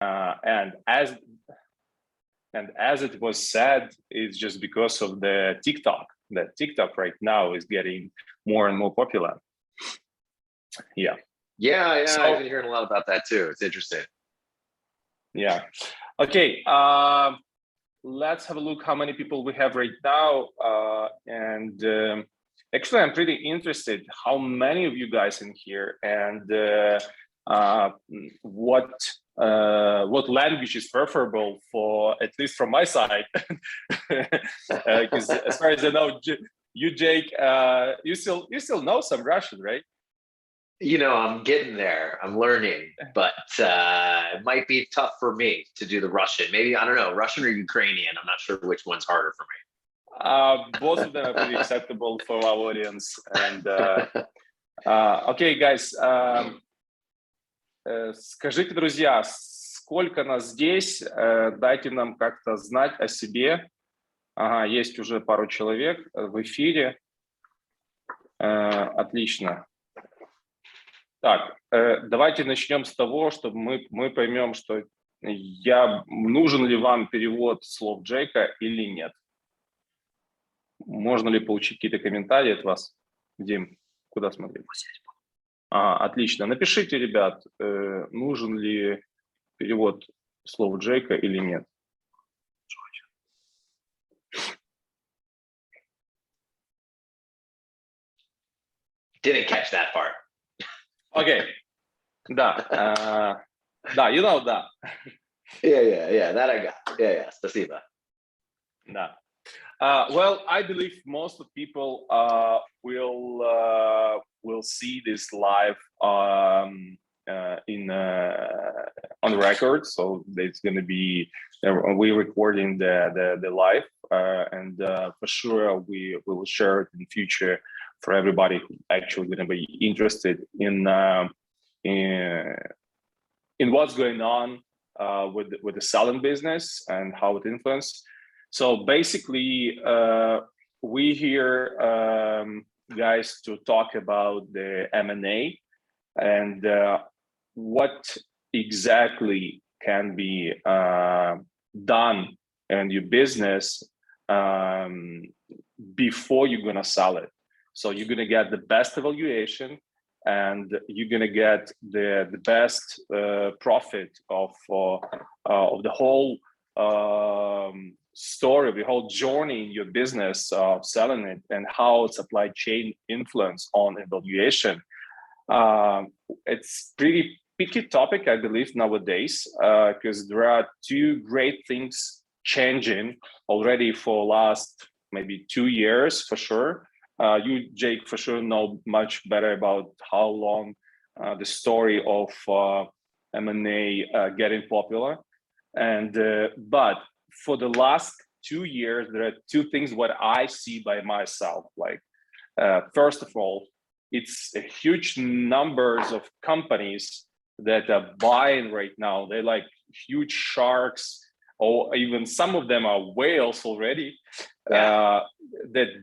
and as it was said, it's just because of the TikTok. That TikTok right now is getting more and more popular. Yeah. So, I've been hearing a lot about that too. It's interesting. Yeah. Okay. Let's have a look how many people we have right now. Actually, I'm pretty interested how many of you guys in here, and what language is preferable for, at least from my side, because as far as I know, you, Jake, you still know some Russian, right? I'm getting there. I'm learning, but it might be tough for me to do the Russian. Maybe, I don't know, Russian or Ukrainian. I'm not sure which one's harder for me. Both of them are pretty acceptable for our audience. And okay, guys, скажите, друзья, сколько нас здесь? Дайте нам как-то знать о себе. Ага, есть уже пару человек в эфире. Отлично. Так, давайте начнем с того, чтобы мы поймем, что нужен ли вам перевод слов Джейка или нет. Можно ли получить какие-то комментарии от вас? Дим, куда смотреть? Отлично. Напишите, ребят, нужен ли перевод слов Джейка или нет. Didn't catch that part. Okay. Да, you know that. Yeah, that I got. Yeah, спасибо. Да. Well, I believe most of people will see this live on record. So it's going to be we're recording the live, and for sure we will share it in the future for everybody who actually going to be interested in what's going on with the selling business and how it influences. So basically, we here, guys, to talk about the M&A and what exactly can be done in your business before you're going to sell it. So you're going to get the best evaluation, and you're going to get the best profit of the whole story, the whole journey in your business of selling it, and how supply chain influence on evaluation. It's pretty picky topic, I believe, nowadays, because there are two great things changing already for last maybe 2 years for sure. You, Jake, for sure know much better about how long the story of M&A getting popular, and but for the last 2 years, there are two things what I see by myself. Like, first of all, it's a huge numbers of companies that are buying right now. They're like huge sharks, or even some of them are whales already, that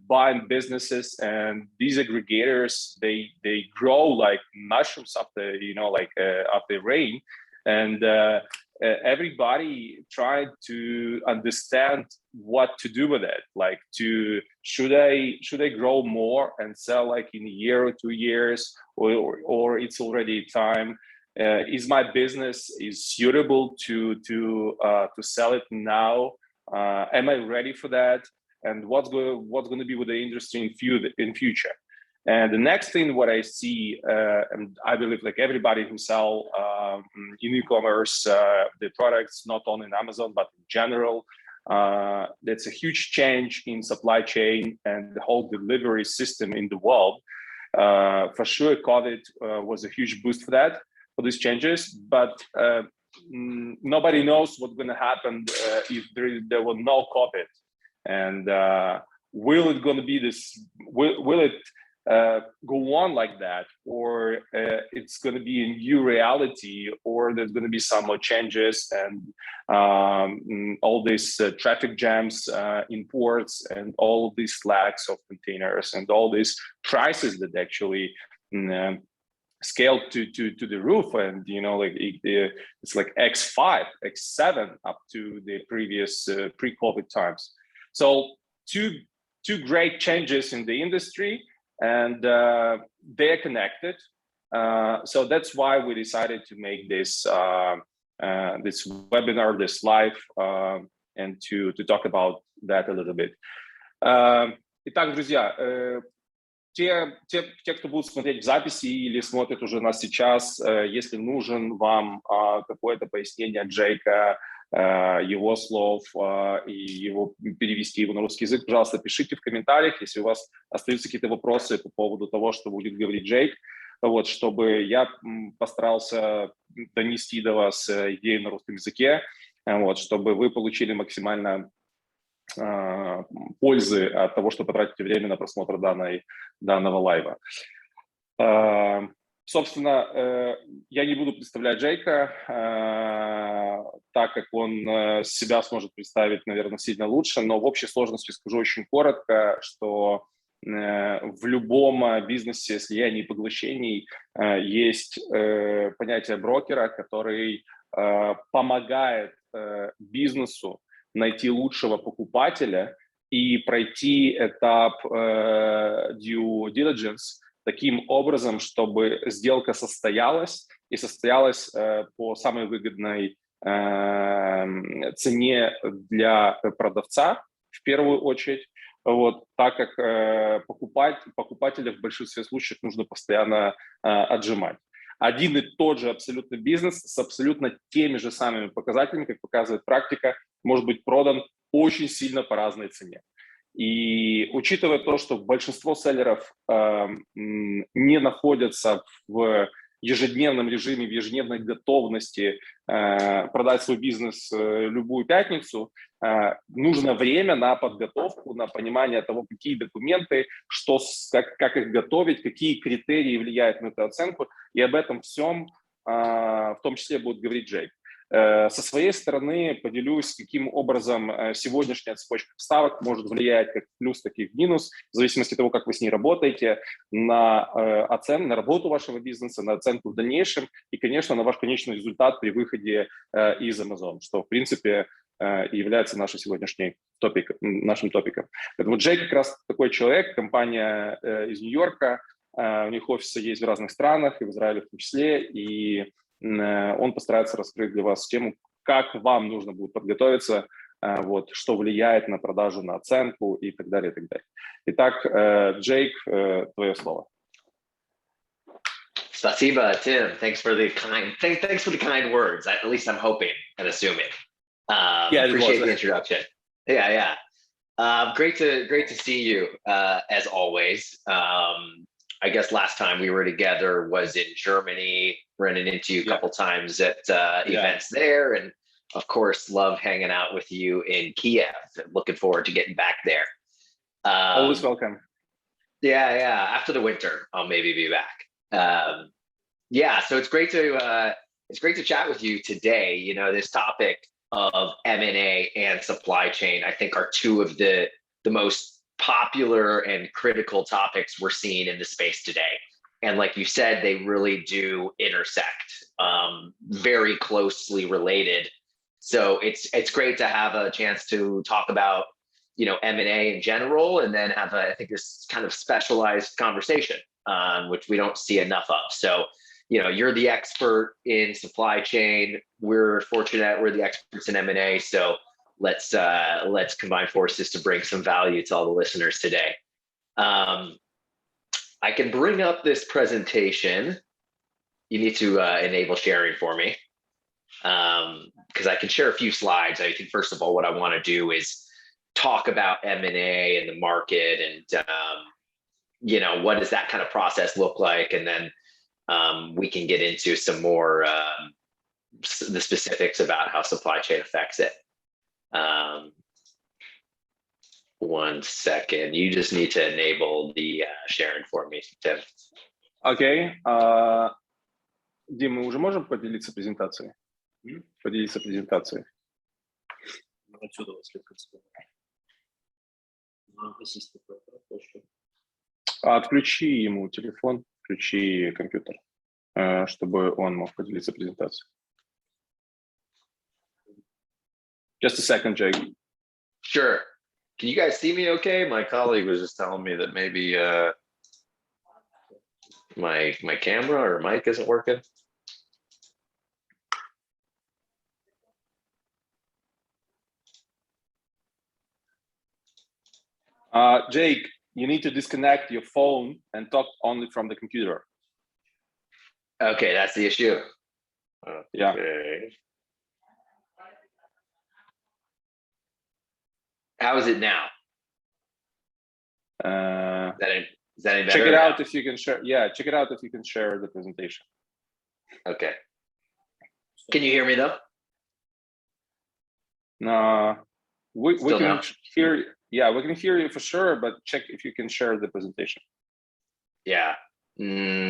buy businesses, and these aggregators, they grow like mushrooms after after rain, and everybody tried to understand what to do with it. Like, should I grow more and sell like in a year or 2 years, or it's already time? Is my business is suitable to sell it now? Am I ready for that? And what's going to be with the industry in future? And the next thing what I see, and I believe like everybody who sell in e-commerce the products, not only in Amazon but in general, that's a huge change in supply chain and the whole delivery system in the world. For sure, COVID was a huge boost for these changes, but nobody knows what's going to happen if there were no COVID. And will it going to be this? Will it go on like that, or it's going to be a new reality, or there's going to be some more changes and all these traffic jams in ports, and all of these lacks of containers, and all these prices that actually scaled to the roof, and like it's like X5, X7 up to the previous pre-COVID times. So two great changes in the industry, and they're connected. So that's why we decided to make this this webinar, this live, and to talk about that a little bit. Итак, друзья, те, кто будут смотреть в записи или смотрят уже нас сейчас, если нужен вам какое-то пояснение от Джейка, его слов, и его перевести его на русский язык, пожалуйста, пишите в комментариях, если у вас остаются какие-то вопросы по поводу того, что будет говорить Джейк, вот, чтобы я постарался донести до вас идею на русском языке, вот, чтобы вы получили максимально пользы от того, что потратите время на просмотр данного лайва. Собственно, я не буду представлять Джейка, так как он себя сможет представить, наверное, сильно лучше, но в общей сложности скажу очень коротко, что в любом бизнесе слияний и поглощений есть понятие брокера, который помогает бизнесу найти лучшего покупателя и пройти этап due diligence таким образом, чтобы сделка состоялась и состоялась по самой выгодной цене для продавца в первую очередь, вот, так как покупателя в большинстве случаев нужно постоянно отжимать. Один и тот же абсолютно бизнес с абсолютно теми же самыми показателями, как показывает практика, может быть продан очень сильно по разной цене. И учитывая то, что большинство селлеров не находятся в ежедневном режиме, в ежедневной готовности продать свой бизнес любую пятницу, нужно время на подготовку, на понимание того, какие документы, как их готовить, какие критерии влияют на эту оценку. И об этом всем в том числе будет говорить Джейк. Со своей стороны поделюсь, каким образом сегодняшняя цепочка поставок может влиять как в плюс, так и в минус, в зависимости от того, как вы с ней работаете, на работу вашего бизнеса, на оценку в дальнейшем и, конечно, на ваш конечный результат при выходе из Amazon, что, в принципе, является нашим сегодняшним топиком. Поэтому Джей как раз такой человек, компания из Нью-Йорка, у них офисы есть в разных странах, и в Израиле в том числе, и он постарается раскрыть для вас тему, как вам нужно будет подготовиться, вот, что влияет на продажу, на оценку и так далее, и так далее. Итак, Джейк, твое слово. Spasiba, Tim. Thanks for the kind words. At least I'm hoping and assuming. Appreciate the introduction. Yeah. Great to see you as always. I guess last time we were together was in Germany, running into you a couple times at events there. And of course, love hanging out with you in Kiev. Looking forward to getting back there. Always welcome. Yeah. After the winter, I'll maybe be back. So it's great to chat with you today. You know, this topic of M&A and supply chain, I think, are two of the most popular and critical topics we're seeing in the space today. And like you said, they really do intersect, very closely related. So it's great to have a chance to talk about, you know, M&A in general, and then have I think this kind of specialized conversation, which we don't see enough of. So, you know, you're the expert in supply chain. We're fortunate, we're the experts in M&A. So let's combine forces to bring some value to all the listeners today. I can bring up this presentation. You need to enable sharing for me, because I can share a few slides. I think first of all, what I want to do is talk about M&A and the market, and you know, what does that kind of process look like, and then we can get into some more the specifics about how supply chain affects it. One second. You just need to enable the sharing for me, Tim. Окей. Дим, мы уже можем поделиться презентацией? Поделиться презентацией. Отсюда Отключи ему телефон, включи компьютер. чтобы он мог поделиться презентацией. Just a second, Jake. Sure. Can you guys see me okay? My colleague was just telling me that maybe my camera or mic isn't working. Jake, you need to disconnect your phone and talk only from the computer. Okay, that's the issue. Okay. Yeah. How is it now? Is that any better? Check it out if you can share. Yeah, check it out if you can share the presentation. Okay. Can you hear me though? No, we Still can no? hear you. Yeah, we can hear you for sure, but check if you can share the presentation. Yeah.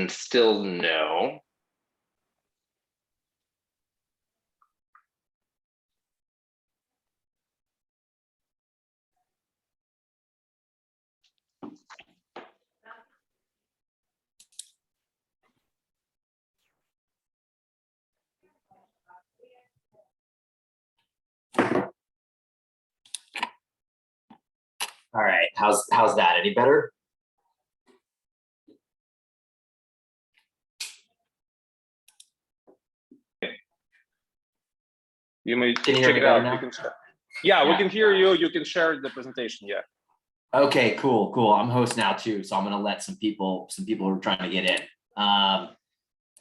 Still no. All right, how's that? Any better? You may Can you check hear me it out. now? You can share. Yeah, we can hear you. You can share the presentation. Yeah. Okay, cool. I'm host now too, so I'm gonna let some people who are trying to get in.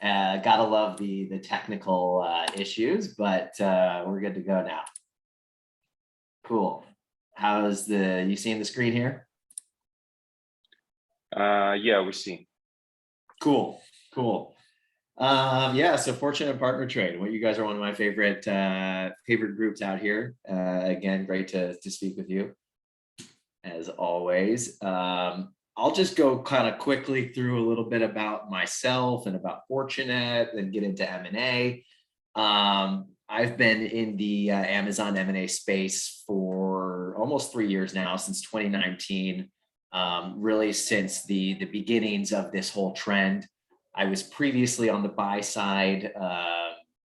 Gotta love the technical issues, but we're good to go now. Cool. How's you seeing the screen here? Yeah, we see. Cool. Yeah, so Fortunet PartnerTrade. Well, you guys are one of my favorite groups out here. Again, great to speak with you as always. I'll just go kind of quickly through a little bit about myself and about Fortunet, then get into M&A. I've been in the Amazon M&A space for almost 3 years now, since 2019, really since the beginnings of this whole trend. I was previously on the buy side,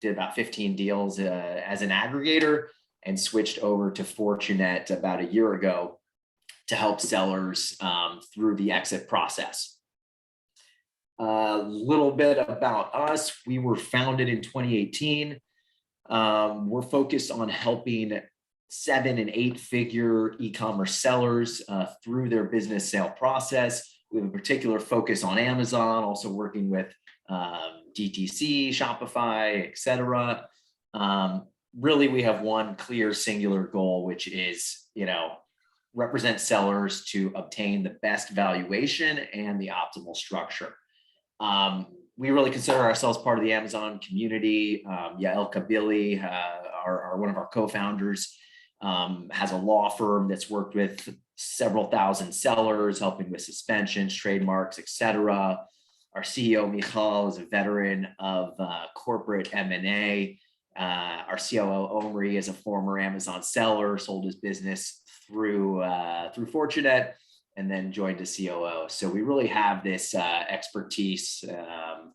did about 15 deals as an aggregator, and switched over to Fortunet about a year ago to help sellers through the exit process. A little bit about us. We were founded in 2018. We're focused on helping 7- and 8-figure e-commerce sellers through their business sale process. We have a particular focus on Amazon, also working with DTC, Shopify, etc. Really, we have one clear singular goal, which is, represent sellers to obtain the best valuation and the optimal structure. We really consider ourselves part of the Amazon community. Yael Kabili, one of our co-founders, has a law firm that's worked with several thousand sellers, helping with suspensions, trademarks, etc. Our CEO, Michal, is a veteran of corporate M&A. Our COO, Omri, is a former Amazon seller, sold his business through Fortunet, and then joined as COO. So we really have this expertise,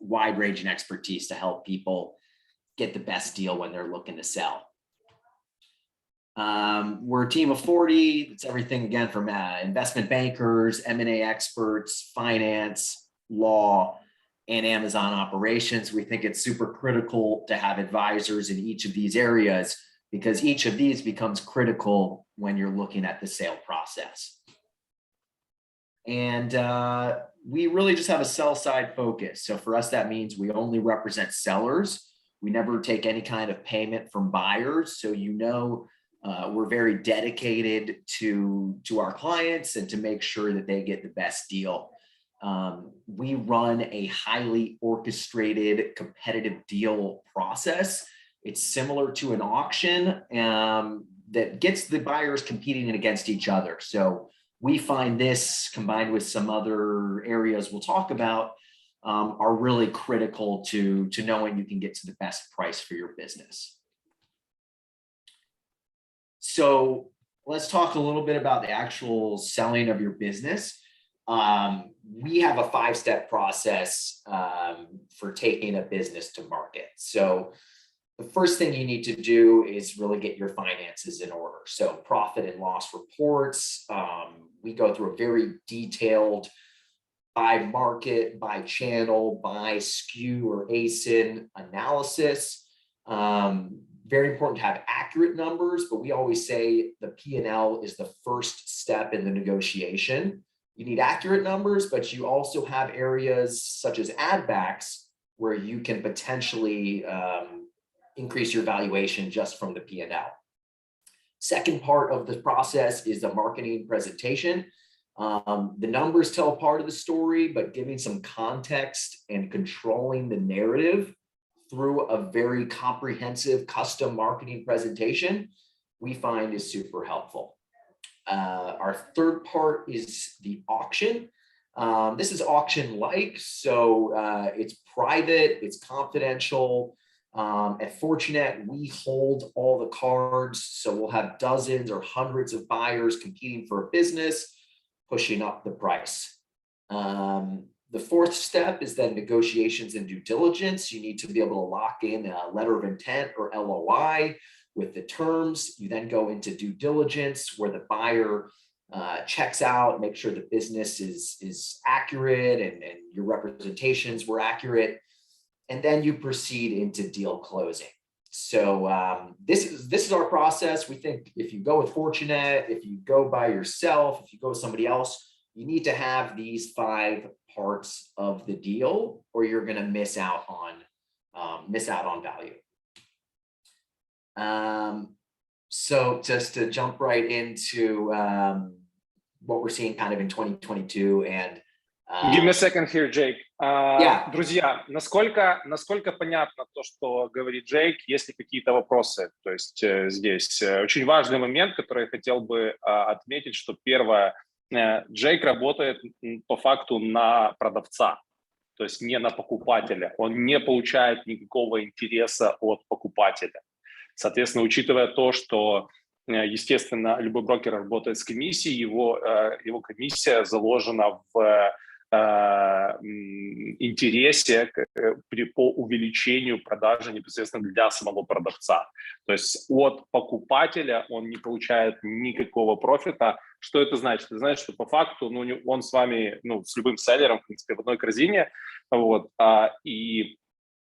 wide-ranging expertise to help people get the best deal when they're looking to sell. We're a team of 40. It's everything, again, from investment bankers, M&A experts, finance, law, and Amazon operations. We think it's super critical to have advisors in each of these areas, because each of these becomes critical when you're looking at the sale process. And we really just have a sell side focus. So for us, that means we only represent sellers. We never take any kind of payment from buyers. So, we're very dedicated to our clients and to make sure that they get the best deal. We run a highly orchestrated competitive deal process. It's similar to an auction that gets the buyers competing against each other. So we find this, combined with some other areas we'll talk about, are really critical to knowing you can get to the best price for your business. So let's talk a little bit about the actual selling of your business. we have a 5-step process for taking a business to market. So the first thing you need to do is really get your finances in order. So profit and loss reports. We go through a very detailed by market, by channel, by SKU or ASIN analysis. Very important to have accurate numbers, but we always say the P&L is the first step in the negotiation. You need accurate numbers, but you also have areas such as add backs where you can potentially increase your valuation just from the P&L. Second part of the process is the marketing presentation. The numbers tell part of the story, but giving some context and controlling the narrative through a very comprehensive custom marketing presentation, we find is super helpful. Our third part is the auction. This is auction-like, so it's private, it's confidential. At Fortunet, we hold all the cards, so we'll have dozens or hundreds of buyers competing for a business, pushing up the price. The fourth step is then negotiations and due diligence. You need to be able to lock in a letter of intent or LOI with the terms. You then go into due diligence where the buyer checks out, make sure the business is accurate and your representations were accurate. And then you proceed into deal closing. So this is our process. We think if you go with Fortunet, if you go by yourself, if you go with somebody else, you need to have these 5 parts of the deal, or you're going to miss out on value. So just to jump right into what we're seeing kind of in 2022 and Give me a second here, Jake. Yeah. Друзья, насколько понятно то, что говорит Джейк, есть ли какие-то вопросы? То есть здесь очень важный момент, который я хотел бы отметить, что первое, Джейк работает по факту на продавца, то есть не на покупателя. Он не получает никакого интереса от покупателя. Соответственно, учитывая то, что, естественно, любой брокер работает с комиссией, его комиссия заложена в интересе по увеличению продажи непосредственно для самого продавца. То есть от покупателя он не получает никакого профита. Что это значит? Это значит, что по факту он с вами, с любым селлером, в принципе, в одной корзине, и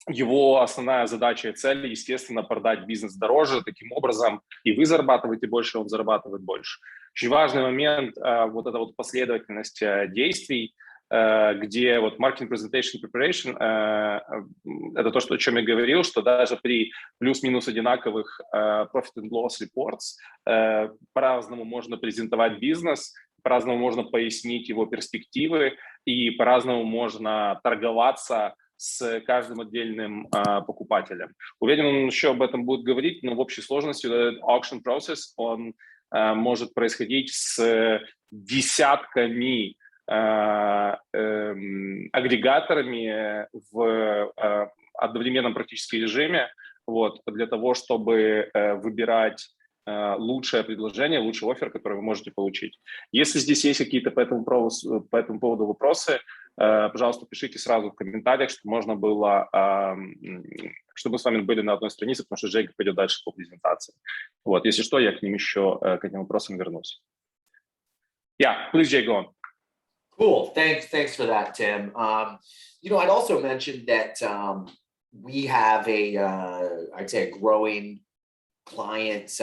его основная задача и цель, естественно, продать бизнес дороже, таким образом и вы зарабатываете больше, он зарабатывает больше. Очень важный момент, вот эта вот последовательность действий, где вот marketing presentation preparation, это то, о чем я говорил, что даже при плюс-минус одинаковых profit and loss reports по-разному можно презентовать бизнес, по-разному можно пояснить его перспективы и по-разному можно торговаться с каждым отдельным покупателем. Уверен, он еще об этом будет говорить, но в общей сложности этот auction process, он может происходить с десятками агрегаторами в одновременном практически режиме, для того, чтобы выбирать лучшее предложение, лучший оффер, который вы можете получить. Если здесь есть какие-то по этому поводу вопросы, пожалуйста, пишите сразу в комментариях, чтобы можно было, чтобы мы с вами были на одной странице, потому что Джейк пойдет дальше по презентации. Если что, я к ним еще, к этим вопросам вернусь. Yeah, please, Jake, go on. Cool. Thanks for that, Tim. I'd also mentioned that we have I'd say a growing client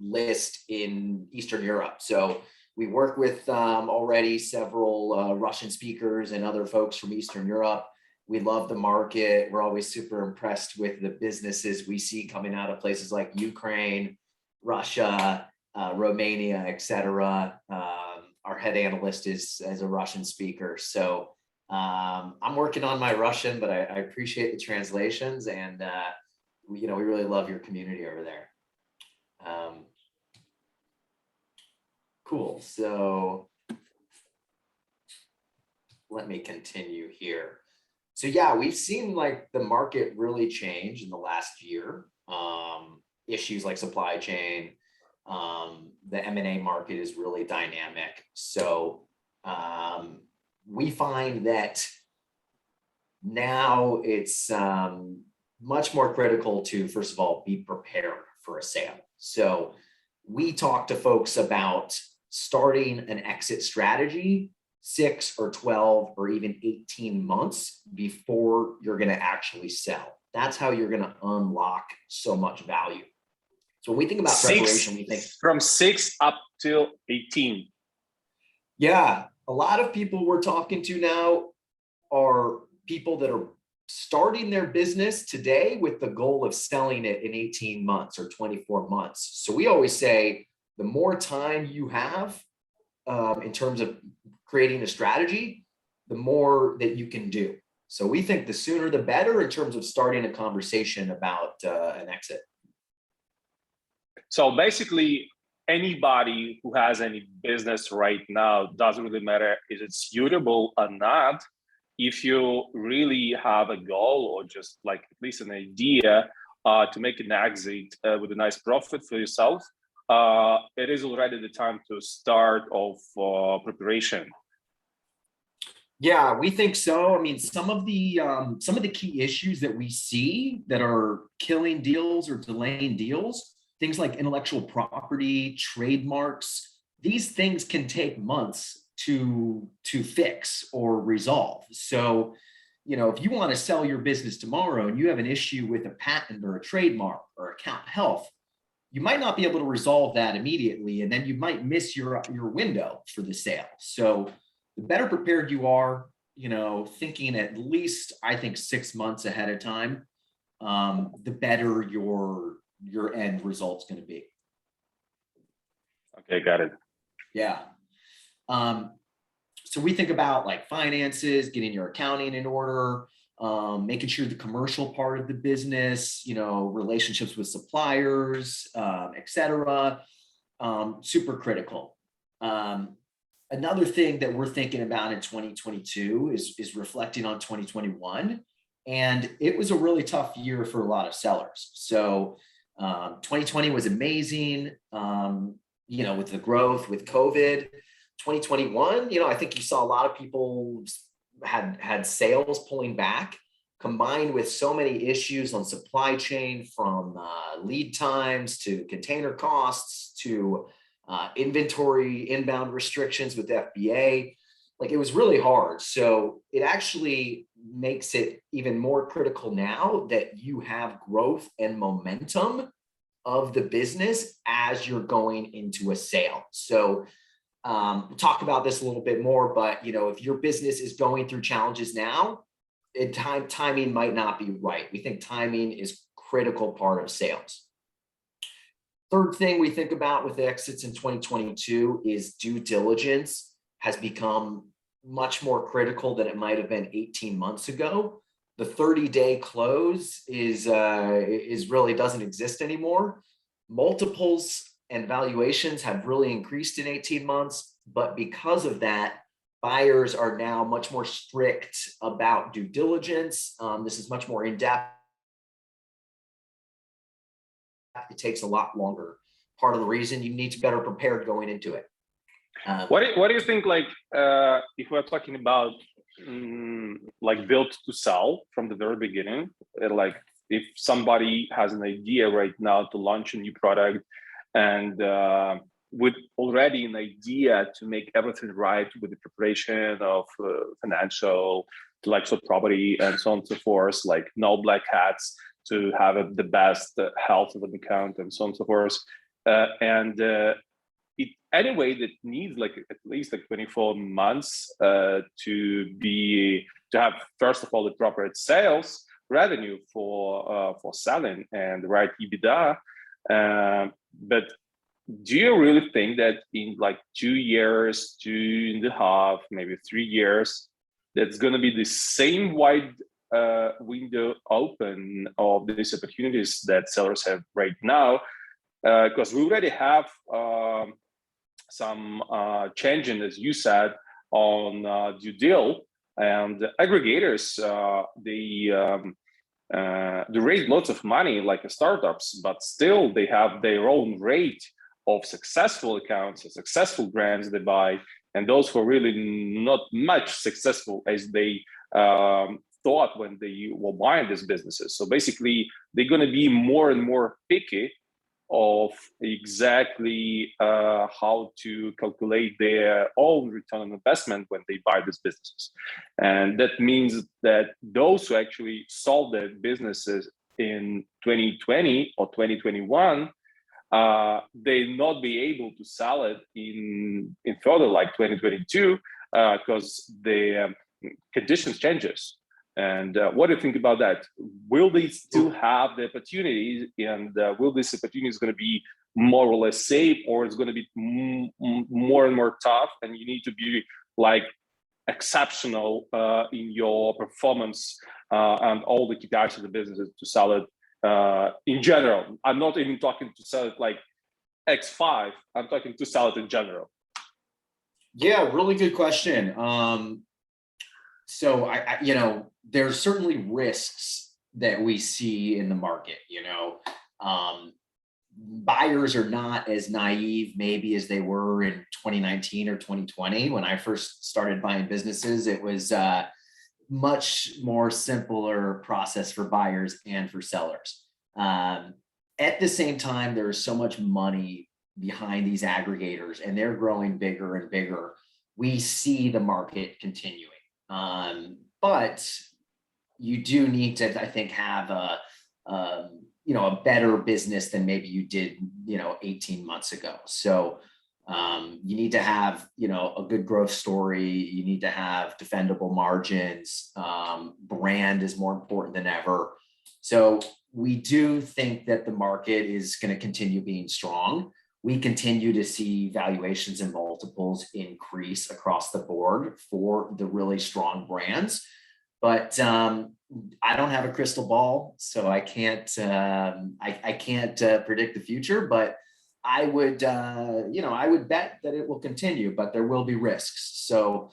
list in Eastern Europe. So we work with already several Russian speakers and other folks from Eastern Europe. We love the market. We're always super impressed with the businesses we see coming out of places like Ukraine, Russia, Romania, etc. Our head analyst is a Russian speaker. So I'm working on my Russian, but I appreciate the translations, and we really love your community over there. Cool. So let me continue here. So yeah, we've seen the market really change in the last year. Issues like supply chain, The M&A market is really dynamic. So we find that now it's much more critical to, first of all, be prepared for a sale. So we talk to folks about starting an exit strategy 6 or 12 or even 18 months before you're going to actually sell. That's how you're going to unlock so much value. So when we think about preparation, we think from 6 up till 18. Yeah, a lot of people we're talking to now are people that are starting their business today with the goal of selling it in 18 months or 24 months. So we always say the more time you have in terms of creating a strategy, the more that you can do. So we think the sooner the better in terms of starting a conversation about an exit. So basically, anybody who has any business right now, doesn't really matter is it suitable or not. If you really have a goal or just like at least an idea to make an exit with a nice profit for yourself, it is already the time to start of preparation. Yeah, we think so. I mean, some of the key issues that we see that are killing deals or delaying deals, things like intellectual property, trademarks, these things can take months to fix or resolve. So, you know, if you want to sell your business tomorrow and you have an issue with a patent or a trademark or account health, you might not be able to resolve that immediately, and then you might miss your window for the sale. So the better prepared you are, you know, thinking at least, I think 6 months ahead of time, the better your end result's going to be. Okay, got it. Yeah. So we think about like finances, getting your accounting in order, making sure the commercial part of the business, you know, relationships with suppliers, et cetera, super critical. Another thing that we're thinking about in 2022 is reflecting on 2021. And it was a really tough year for a lot of sellers. So 2020 was amazing, you know, with the growth, with COVID. 2021, you know, I think you saw a lot of people had sales pulling back, combined with so many issues on supply chain, from lead times to container costs to inventory inbound restrictions with FBA. Like, it was really hard. So it actually makes it even more critical now that you have growth and momentum of the business as you're going into a sale. So we'll talk about this a little bit more, but you know, if your business is going through challenges now, timing might not be right. We think timing is critical part of sales. Third thing we think about with exits in 2022 is due diligence has become much more critical than it might have been 18 months ago. The 30-day close is really doesn't exist anymore. Multiples and valuations have really increased in 18 months, but because of that, buyers are now much more strict about due diligence. This is much more in-depth. It takes a lot longer. Part of the reason you need to be better prepared going into it. What do you think, like, if we're talking about like built to sell from the very beginning, like if somebody has an idea right now to launch a new product and with already an idea to make everything right with the preparation of financial, intellectual property and so on and so forth, like no black hats, to have the best health of an account and so on and so forth. It anyway that needs like at least like 24 months to have, first of all, the proper sales revenue for selling and the right EBITDA. But do you really think that in like 2 years, 2.5, maybe 3 years, that's going to be the same wide window open of these opportunities that sellers have right now? Because we already have some changing, as you said, on due deal, and aggregators, they raise lots of money like startups, but still they have their own rate of successful accounts, successful brands they buy, and those who are really not much successful as they thought when they were buying these businesses. So basically, they're going to be more and more picky of exactly how to calculate their own return on investment when they buy these businesses. And that means that those who actually sold their businesses in 2020 or 2021, they not be able to sell it in further like 2022 because the conditions changes. And what do you think about that? Will they still have the opportunities, and will this opportunity going to be more or less safe, or it's going to be more and more tough, and you need to be like exceptional in your performance and all the KPIs of the businesses to sell it in general? I'm not even talking to sell it like X5. I'm talking to sell it in general. Yeah, really good question. So I you know, there's certainly risks that we see in the market. Buyers are not as naive maybe as they were in 2019 or 2020. When I first started buying businesses, it was much more simpler process for buyers and for sellers. At the same time, there is so much money behind these aggregators, and they're growing bigger and bigger. We see the market continuing. But you do need to, I think, have a better business than maybe you did, 18 months ago. So you need to have, a good growth story. You need to have defendable margins. Brand is more important than ever. So we do think that the market is going to continue being strong. We continue to see valuations and multiples increase across the board for the really strong brands. But I don't have a crystal ball, so I can't predict the future. But I would I would bet that it will continue, but there will be risks. So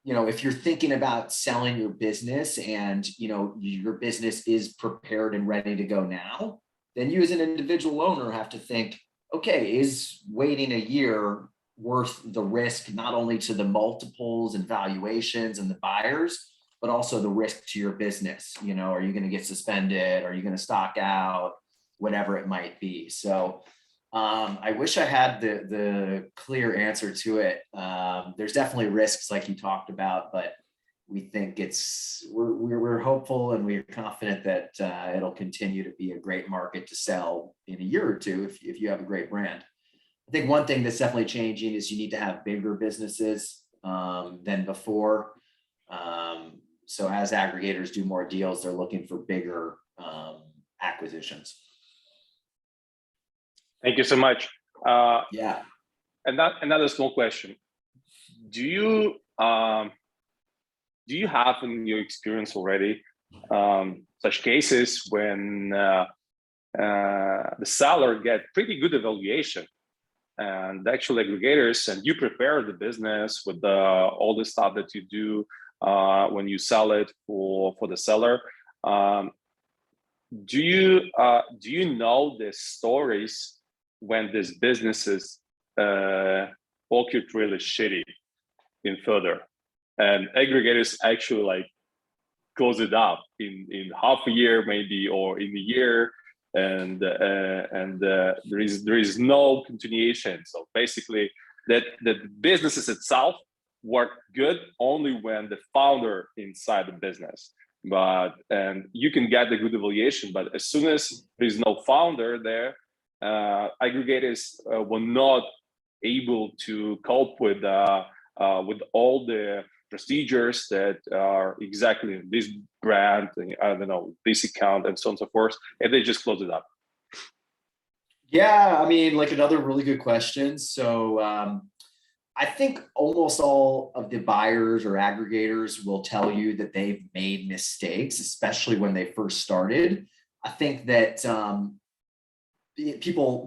if you're thinking about selling your business and your business is prepared and ready to go now, then you as an individual owner have to think, okay, is waiting a year worth the risk, not only to the multiples and valuations and the buyers, but also the risk to your business? Are you going to get suspended? Are you going to stock out? Whatever it might be. So I wish I had the clear answer to it. There's definitely risks like you talked about, but we think we're hopeful and we're confident that it'll continue to be a great market to sell in a year or two if you have a great brand. I think one thing that's definitely changing is you need to have bigger businesses than before. So as aggregators do more deals, they're looking for bigger acquisitions. Thank you so much. Yeah. And another small question: Do you have in your experience already such cases when the seller get pretty good evaluation, and the actual aggregators, and you prepare the business with all the stuff that you do when you sell it for the seller? Do you know the stories when these businesses occurred really shitty in further, and aggregators actually like close it up in half a year maybe, or in a year, and there is no continuation? So basically that the businesses itself work good only when the founder inside the business, and you can get the good evaluation, but as soon as there is no founder there, aggregators were not able to cope with all the procedures that are exactly in this brand, I don't know, this account, and so on and so forth, and they just close it up. Yeah, I mean, like, another really good question. So I think almost all of the buyers or aggregators will tell you that they've made mistakes, especially when they first started. I think that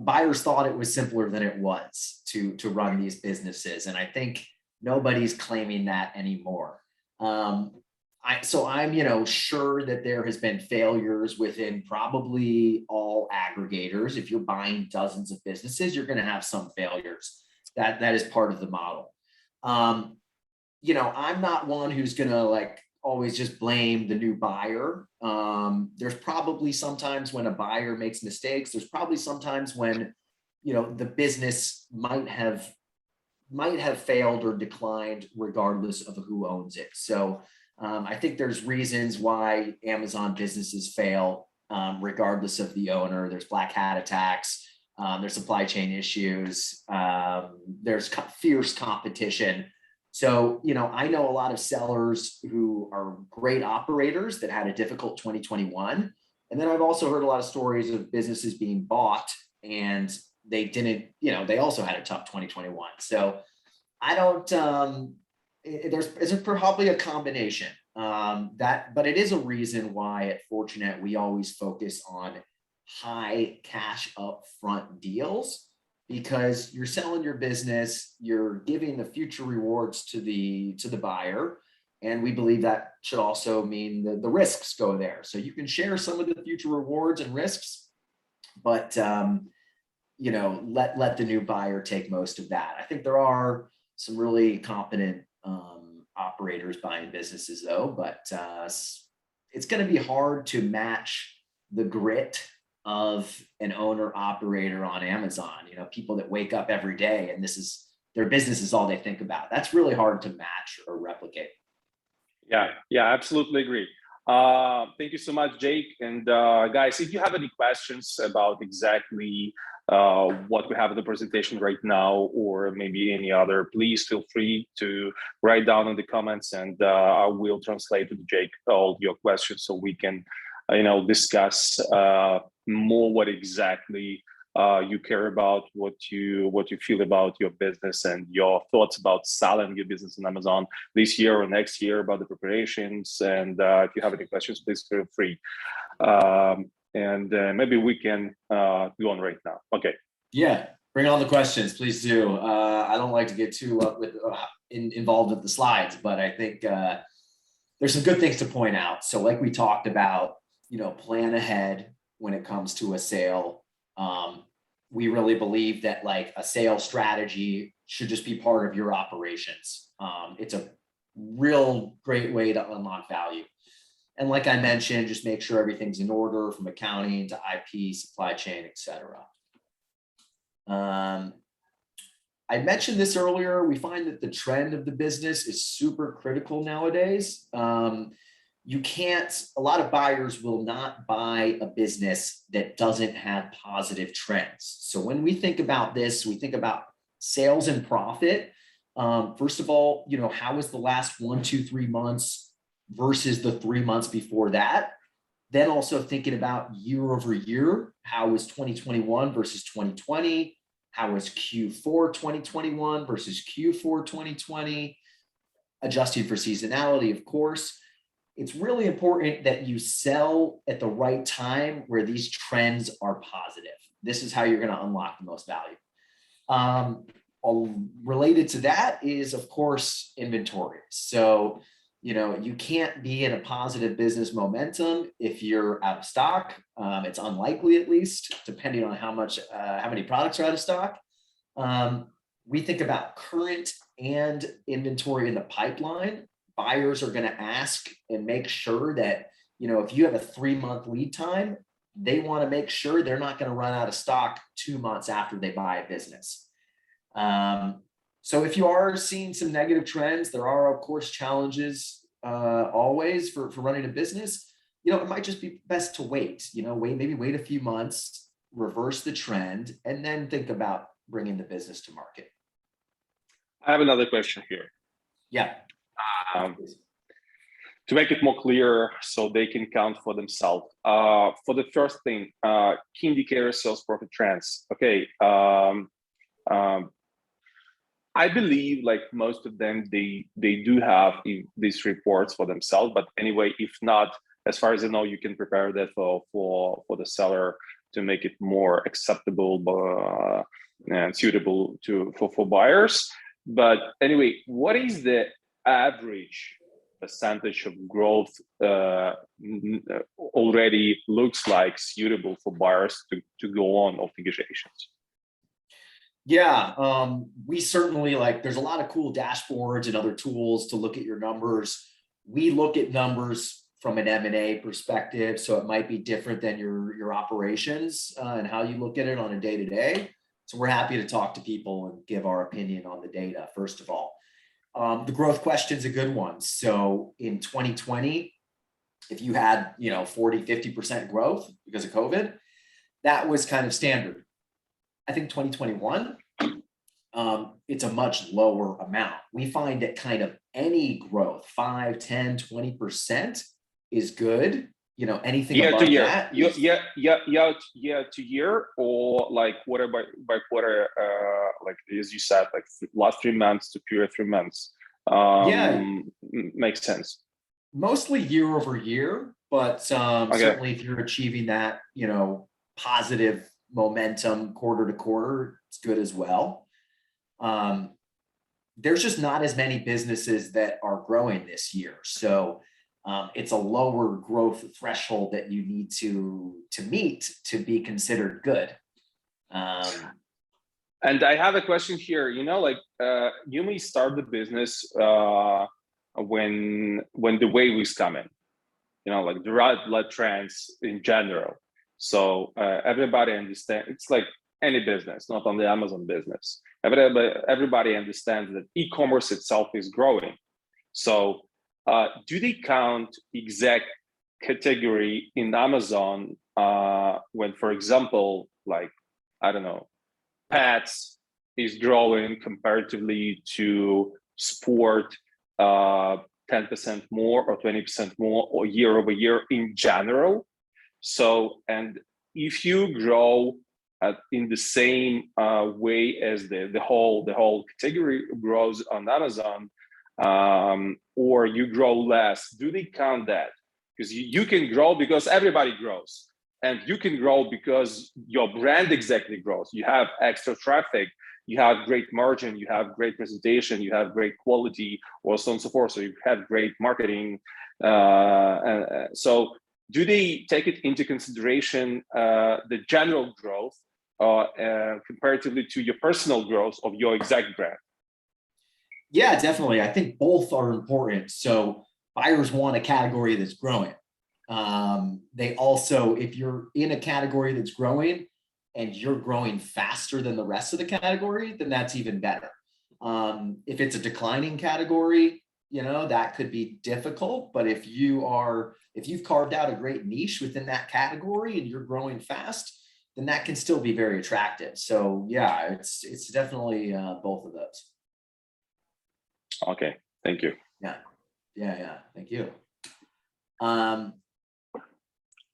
buyers thought it was simpler than it was to run these businesses. And I think nobody's claiming that anymore. I'm sure that there has been failures within probably all aggregators. If you're buying dozens of businesses, you're going to have some failures. That is part of the model. I'm not one who's going to like always just blame the new buyer. There's probably sometimes when a buyer makes mistakes. There's probably sometimes when, the business might have failed or declined regardless of who owns it. So I think there's reasons why Amazon businesses fail regardless of the owner. There's black hat attacks. There's supply chain issues. There's fierce competition. So, I know a lot of sellers who are great operators that had a difficult 2021. And then I've also heard a lot of stories of businesses being bought and they didn't, they also had a tough 2021. So I don't, it's probably a combination but it is a reason why at Fortunet, we always focus on high cash upfront deals, because you're selling your business, you're giving the future rewards to the buyer. And we believe that should also mean that the risks go there. So you can share some of the future rewards and risks, but let the new buyer take most of that. I think there are some really competent operators buying businesses though, but it's going to be hard to match the grit of an owner operator on Amazon. People that wake up every day and this is their business is all they think about. That's really hard to match or replicate. Yeah, absolutely agree. Thank you so much, Jake. And guys, if you have any questions about exactly what we have in the presentation right now, or maybe any other, please feel free to write down in the comments, and I will translate to Jake all your questions so we can, discuss more what exactly you care about, what you feel about your business, and your thoughts about selling your business on Amazon this year or next year, about the preparations. And if you have any questions, please feel free. And maybe we can go on right now. Okay. Yeah, bring on the questions, please do. I don't like to get too involved with the slides, but I think there's some good things to point out. So like we talked about, plan ahead when it comes to a sale. We really believe that like a sales strategy should just be part of your operations. It's a real great way to unlock value. And like I mentioned, just make sure everything's in order from accounting to IP, supply chain, etc. I mentioned this earlier. We find that the trend of the business is super critical nowadays. A lot of buyers will not buy a business that doesn't have positive trends. So when we think about this, we think about sales and profit. First of all, how was the last 1, 2, 3 months versus the 3 months before that? Then also thinking about year over year, how was 2021 versus 2020? How was Q4 2021 versus Q4 2020? Adjusting for seasonality, of course. It's really important that you sell at the right time where these trends are positive. This is how you're going to unlock the most value. Related to that is, of course, inventory. So, you can't be in a positive business momentum if you're out of stock. It's unlikely, at least, depending on how many products are out of stock. We think about current and inventory in the pipeline. Buyers are going to ask and make sure that, if you have a 3-month lead time, they want to make sure they're not going to run out of stock 2 months after they buy a business. So if you are seeing some negative trends, there are, of course, challenges always for running a business. It might just be best to wait, wait a few months, reverse the trend, and then think about bringing the business to market. I have another question here. Yeah. To make it more clear so they can count for themselves. For the first thing, key indicator sales profit trends. Okay. I believe like most of them, they do have these reports for themselves, but anyway, if not, as far as I know, you can prepare that for the seller to make it more acceptable and suitable for buyers. But anyway, what is the average percentage of growth already looks like suitable for buyers to go on of negotiations? Yeah, we certainly there's a lot of cool dashboards and other tools to look at your numbers. We look at numbers from an M&A perspective, so it might be different than your operations and how you look at it on a day-to-day. So we're happy to talk to people and give our opinion on the data, first of all. The growth question is a good one. So in 2020, if you had 40, 50% growth because of COVID, that was kind of standard. I think 2021, it's a much lower amount. We find that kind of any growth, 5, 10, 20% is good. Anything year above to year, that. year to year, or like quarter by quarter, like as you said, like last 3 months to period 3 months. Makes sense. Mostly year over year, but certainly if you're achieving that, positive momentum quarter to quarter, it's good as well. There's just not as many businesses that are growing this year. So it's a lower growth threshold that you need to meet to be considered good. And I have a question here. You may start the business when the wave is coming. Like the red trends in general. So everybody understands. It's like any business, not only Amazon business. Everybody understands that e-commerce itself is growing. So do they count exact category in Amazon when, for example, like, I don't know, pets is growing comparatively to sport 10% more or 20% more or year over year in general? So, and if you grow in the same way as the whole category grows on Amazon, or you grow less, do they count that? Because you can grow because everybody grows, and you can grow because your brand exactly grows. You have extra traffic, you have great margin, you have great presentation, you have great quality, or so on and so forth. So you have great marketing. So do they take it into consideration, the general growth comparatively to your personal growth of your exact brand? Yeah, definitely. I think both are important. So buyers want a category that's growing. They also, if you're in a category that's growing and you're growing faster than the rest of the category, then that's even better. If it's a declining category, that could be difficult. But if you've carved out a great niche within that category and you're growing fast, then that can still be very attractive. So yeah, it's definitely both of those. Okay, thank you. Yeah. Thank you.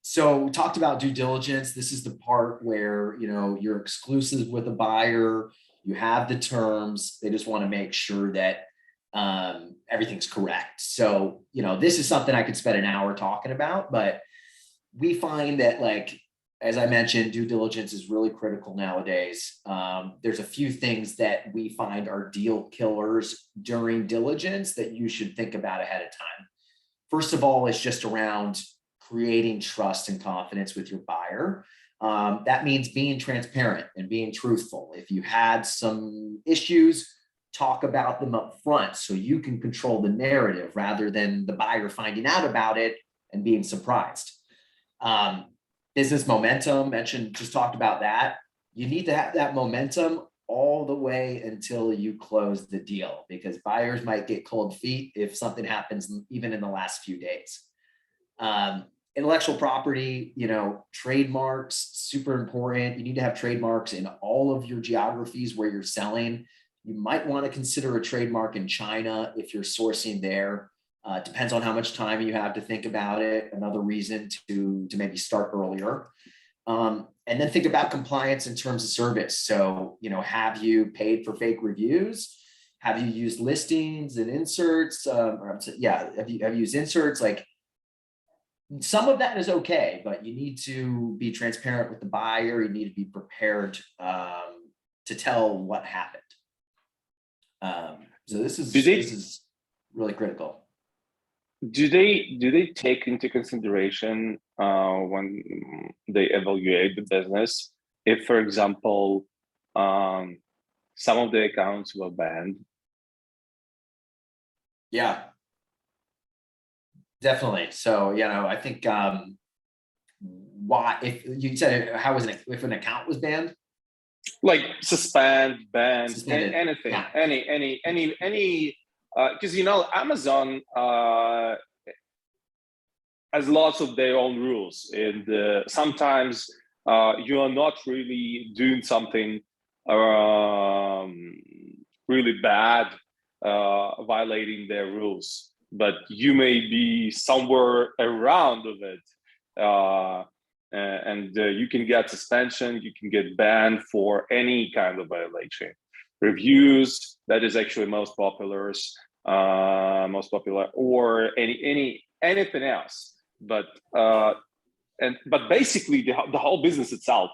So we talked about due diligence. This is the part where, you're exclusive with a buyer, you have the terms, they just want to make sure that everything's correct. So, this is something I could spend an hour talking about, but we find that, as I mentioned, due diligence is really critical nowadays. There's a few things that we find are deal killers during diligence that you should think about ahead of time. First of all, it's just around creating trust and confidence with your buyer. That means being transparent and being truthful. If you had some issues, talk about them up front so you can control the narrative rather than the buyer finding out about it and being surprised. Business momentum, just talked about that. You need to have that momentum all the way until you close the deal, because buyers might get cold feet if something happens even in the last few days. Intellectual property, trademarks, super important. You need to have trademarks in all of your geographies where you're selling. You might want to consider a trademark in China if you're sourcing there. Depends on how much time you have to think about it. Another reason to maybe start earlier. And then think about compliance in terms of service. So, have you paid for fake reviews? Have you used listings and inserts? Have you used inserts? Some of that is okay, but you need to be transparent with the buyer. You need to be prepared to tell what happened. So this is really critical. do they take into consideration when they evaluate the business if, for example, some of the accounts were banned? Yeah, definitely. So, I think why, if you said how was it if an account was banned? Like suspend, ban, Suspended. anything, Yeah. any, because Amazon has lots of their own rules, and sometimes you are not really doing something really bad, violating their rules, but you may be somewhere around of it, and you can get suspension, you can get banned for any kind of violation. Reviews, that is actually most popular, or anything else. But basically the whole business itself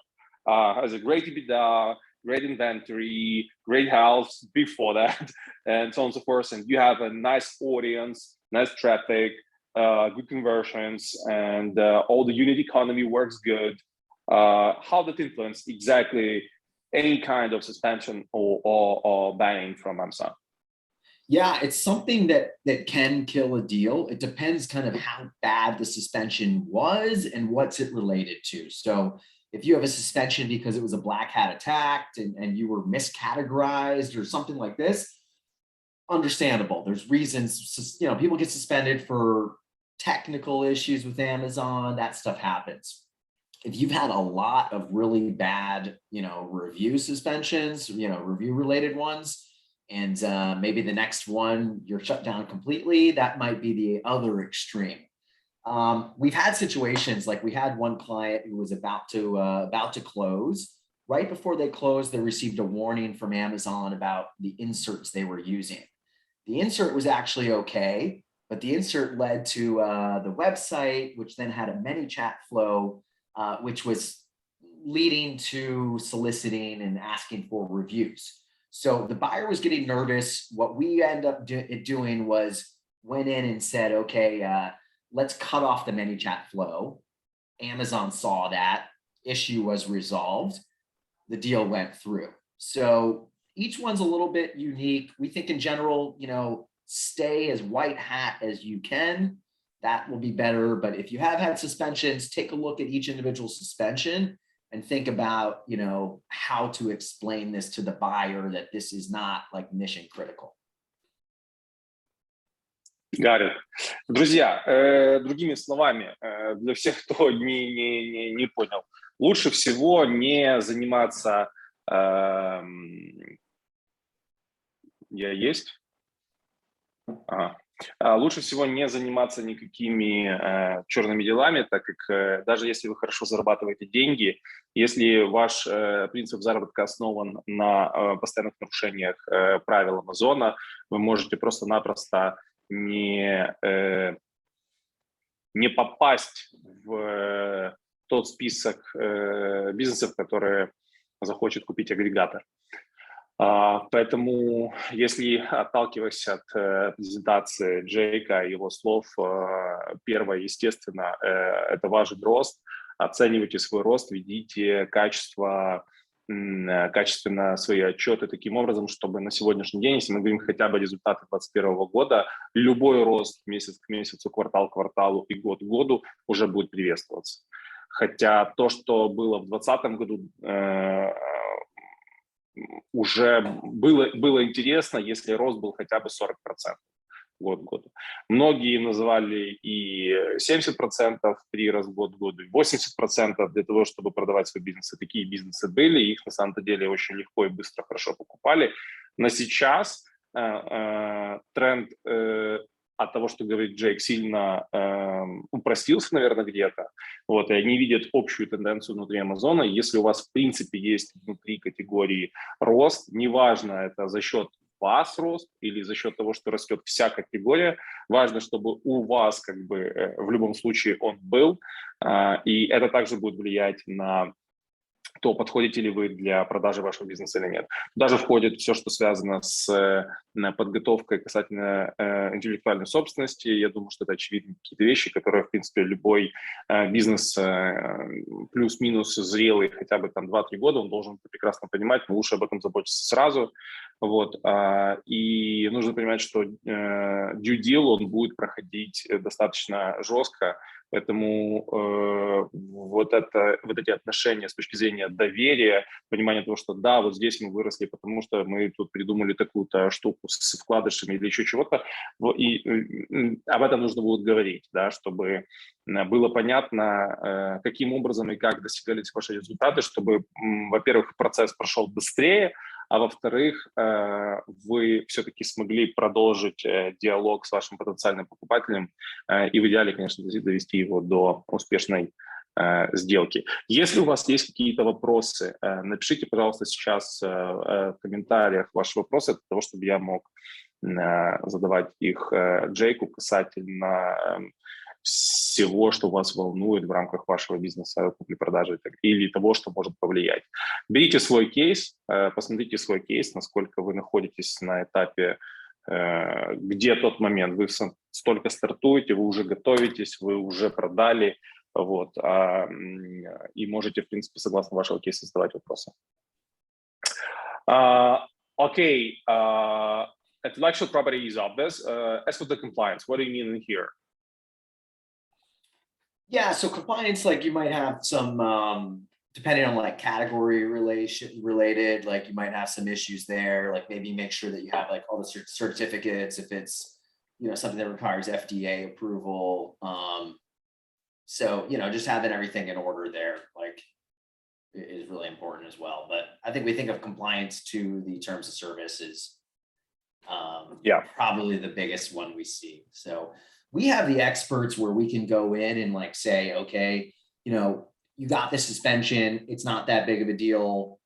has a great EBITDA, great inventory, great health before that, and so on and so forth. And you have a nice audience, nice traffic, good conversions, and all the unit economy works good. How that influence exactly any kind of suspension or banning from Amazon? Yeah, it's something that can kill a deal. It depends kind of how bad the suspension was and what's it related to. So if you have a suspension because it was a black hat attack and you were miscategorized or something like this, understandable. There's reasons, people get suspended for technical issues with Amazon, that stuff happens. If you've had a lot of really bad, review suspensions, review related ones, and maybe the next one you're shut down completely, that might be the other extreme. We've had situations like we had one client who was about to close. Right before they closed, they received a warning from Amazon about the inserts they were using. The insert was actually okay, but the insert led to the website, which then had a ManyChat flow, which was leading to soliciting and asking for reviews. So the buyer was getting nervous. What we ended up doing was went in and said, okay, let's cut off the ManyChat flow. Amazon saw that, issue was resolved. The deal went through. So each one's a little bit unique. We think in general, stay as white hat as you can. That will be better. But if you have had suspensions, take a look at each individual suspension and think about, how to explain this to the buyer that this is not like mission critical. Got it. Друзья, другими словами, для всех, кто не понял, лучше всего не заниматься... Я есть? Ага. Лучше всего не заниматься никакими черными делами, так как даже если вы хорошо зарабатываете деньги, если ваш принцип заработка основан на постоянных нарушениях правил Амазона, вы можете просто-напросто не попасть в тот список бизнесов, которые захочет купить агрегатор. Поэтому, если отталкиваясь от презентации Джейка и его слов, первое, естественно, это важен рост. Оценивайте свой рост, ведите качественно свои отчеты таким образом, чтобы на сегодняшний день, если мы говорим хотя бы результаты 2021 года, любой рост месяц к месяцу, квартал к кварталу и год к году уже будет приветствоваться. Хотя то, что было в 2020 году, уже было интересно, если рост был хотя бы 40% год к году. Многие называли и 70% прирост год к году, и 80% для того, чтобы продавать свой бизнес. И такие бизнесы были, их на самом деле очень легко и быстро, хорошо покупали. Но сейчас тренд от того, что говорит Джейк, сильно упростился, наверное, где-то. Вот, и они видят общую тенденцию внутри Амазона. Если у вас, в принципе, есть внутри категории рост, неважно, это за счет вас рост или за счет того, что растет вся категория, важно, чтобы у вас как бы в любом случае он был, и это также будет влиять на то подходите ли вы для продажи вашего бизнеса или нет. Даже входит все, что связано с подготовкой касательно интеллектуальной собственности. Я думаю, что это очевидные какие-то вещи, которые, в принципе, любой бизнес плюс-минус зрелый хотя бы там 2-3 года, он должен это прекрасно понимать, но лучше об этом заботиться сразу. Вот. И нужно понимать, что due deal, он будет проходить достаточно жестко. Поэтому вот эти отношения с точки зрения доверия, понимания того, что да, вот здесь мы выросли, потому что мы тут придумали такую-то штуку с вкладышами или еще чего-то, и об этом нужно будет говорить, да, чтобы было понятно, каким образом и как достигались ваши результаты, чтобы, во-первых, процесс прошел быстрее, а во-вторых, вы все-таки смогли продолжить диалог с вашим потенциальным покупателем и в идеале, конечно, довести его до успешной сделки. Если у вас есть какие-то вопросы, напишите, пожалуйста, сейчас в комментариях ваши вопросы, для того, чтобы я мог задавать их Джейку касательно всего, что вас волнует в рамках вашего бизнеса, купли-продажи или того, что может повлиять. Берите свой кейс, посмотрите свой кейс, насколько вы находитесь на этапе, где тот момент, вы столько стартуете, вы уже готовитесь, вы уже продали, вот, и можете, в принципе, согласно вашего кейса задавать вопросы. Окей, intellectual property is obvious. As for the compliance, what do you mean in here? Yeah, so compliance, like you might have some, depending on like category related, like you might have some issues there, like maybe make sure that you have like all the certificates if it's, you know, something that requires FDA approval. So, you know, just having everything in order there, like is really important as well. But I think we think of compliance to the terms of service is probably the biggest one we see. So we have the experts where we can go in and like say, okay, you know, you got the suspension. It's not that big of a deal.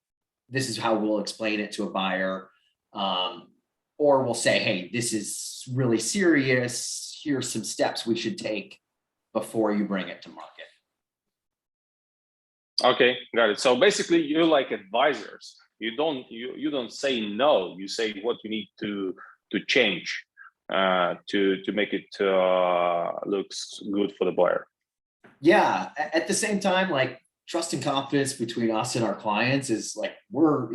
This is how we'll explain it to a buyer. Or we'll say, hey, this is really serious. Here's some steps we should take before you bring it to market. Okay, got it. So basically you're like advisors. You don't say no, you say what you need to change to make it looks good for the buyer. Yeah, at the same time, like trust and confidence between us and our clients is like, we're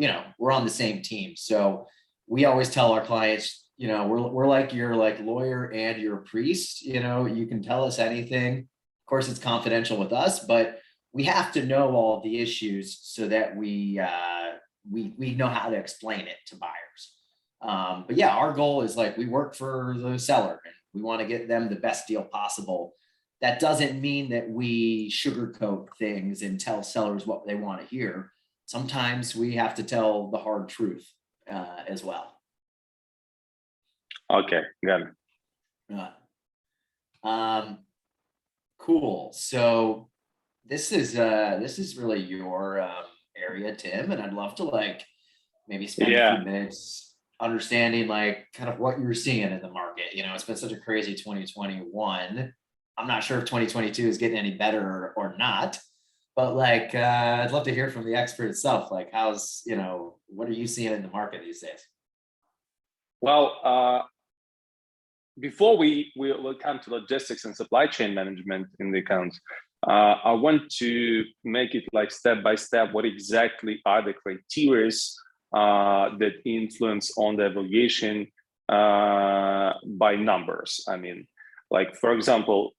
on the same team. So we always tell our clients, you know, we're like your like lawyer and your priest, you know, you can tell us anything. Of course, it's confidential with us, but we have to know all the issues so that we know how to explain it to buyers. But yeah, our goal is like, we work for the seller and we want to get them the best deal possible. That doesn't mean that we sugarcoat things and tell sellers what they want to hear. Sometimes we have to tell the hard truth as well. Okay, got it. Cool. So this is really your area, Tim, and I'd love to like maybe spend a few minutes understanding like kind of what you're seeing in the market. You know, it's been such a crazy 2021. I'm not sure if 2022 is getting any better or not, but like I'd love to hear from the expert itself. Like, how's, you know, what are you seeing in the market these days? Well, before we will come to logistics and supply chain management in the accounts, I want to make it like step by step. What exactly are the criteria that influence on the evaluation by numbers? I mean, like for example,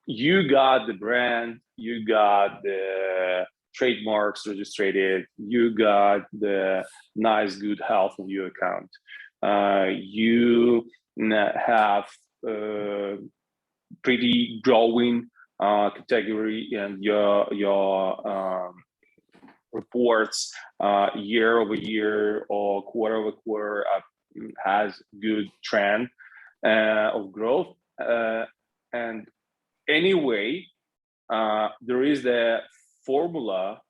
you got the brand, you got the trademarks registered, you got the nice, good health of your account. You have pretty growing category and your reports year over year or quarter over quarter has good trend of growth. And anyway, there is the formula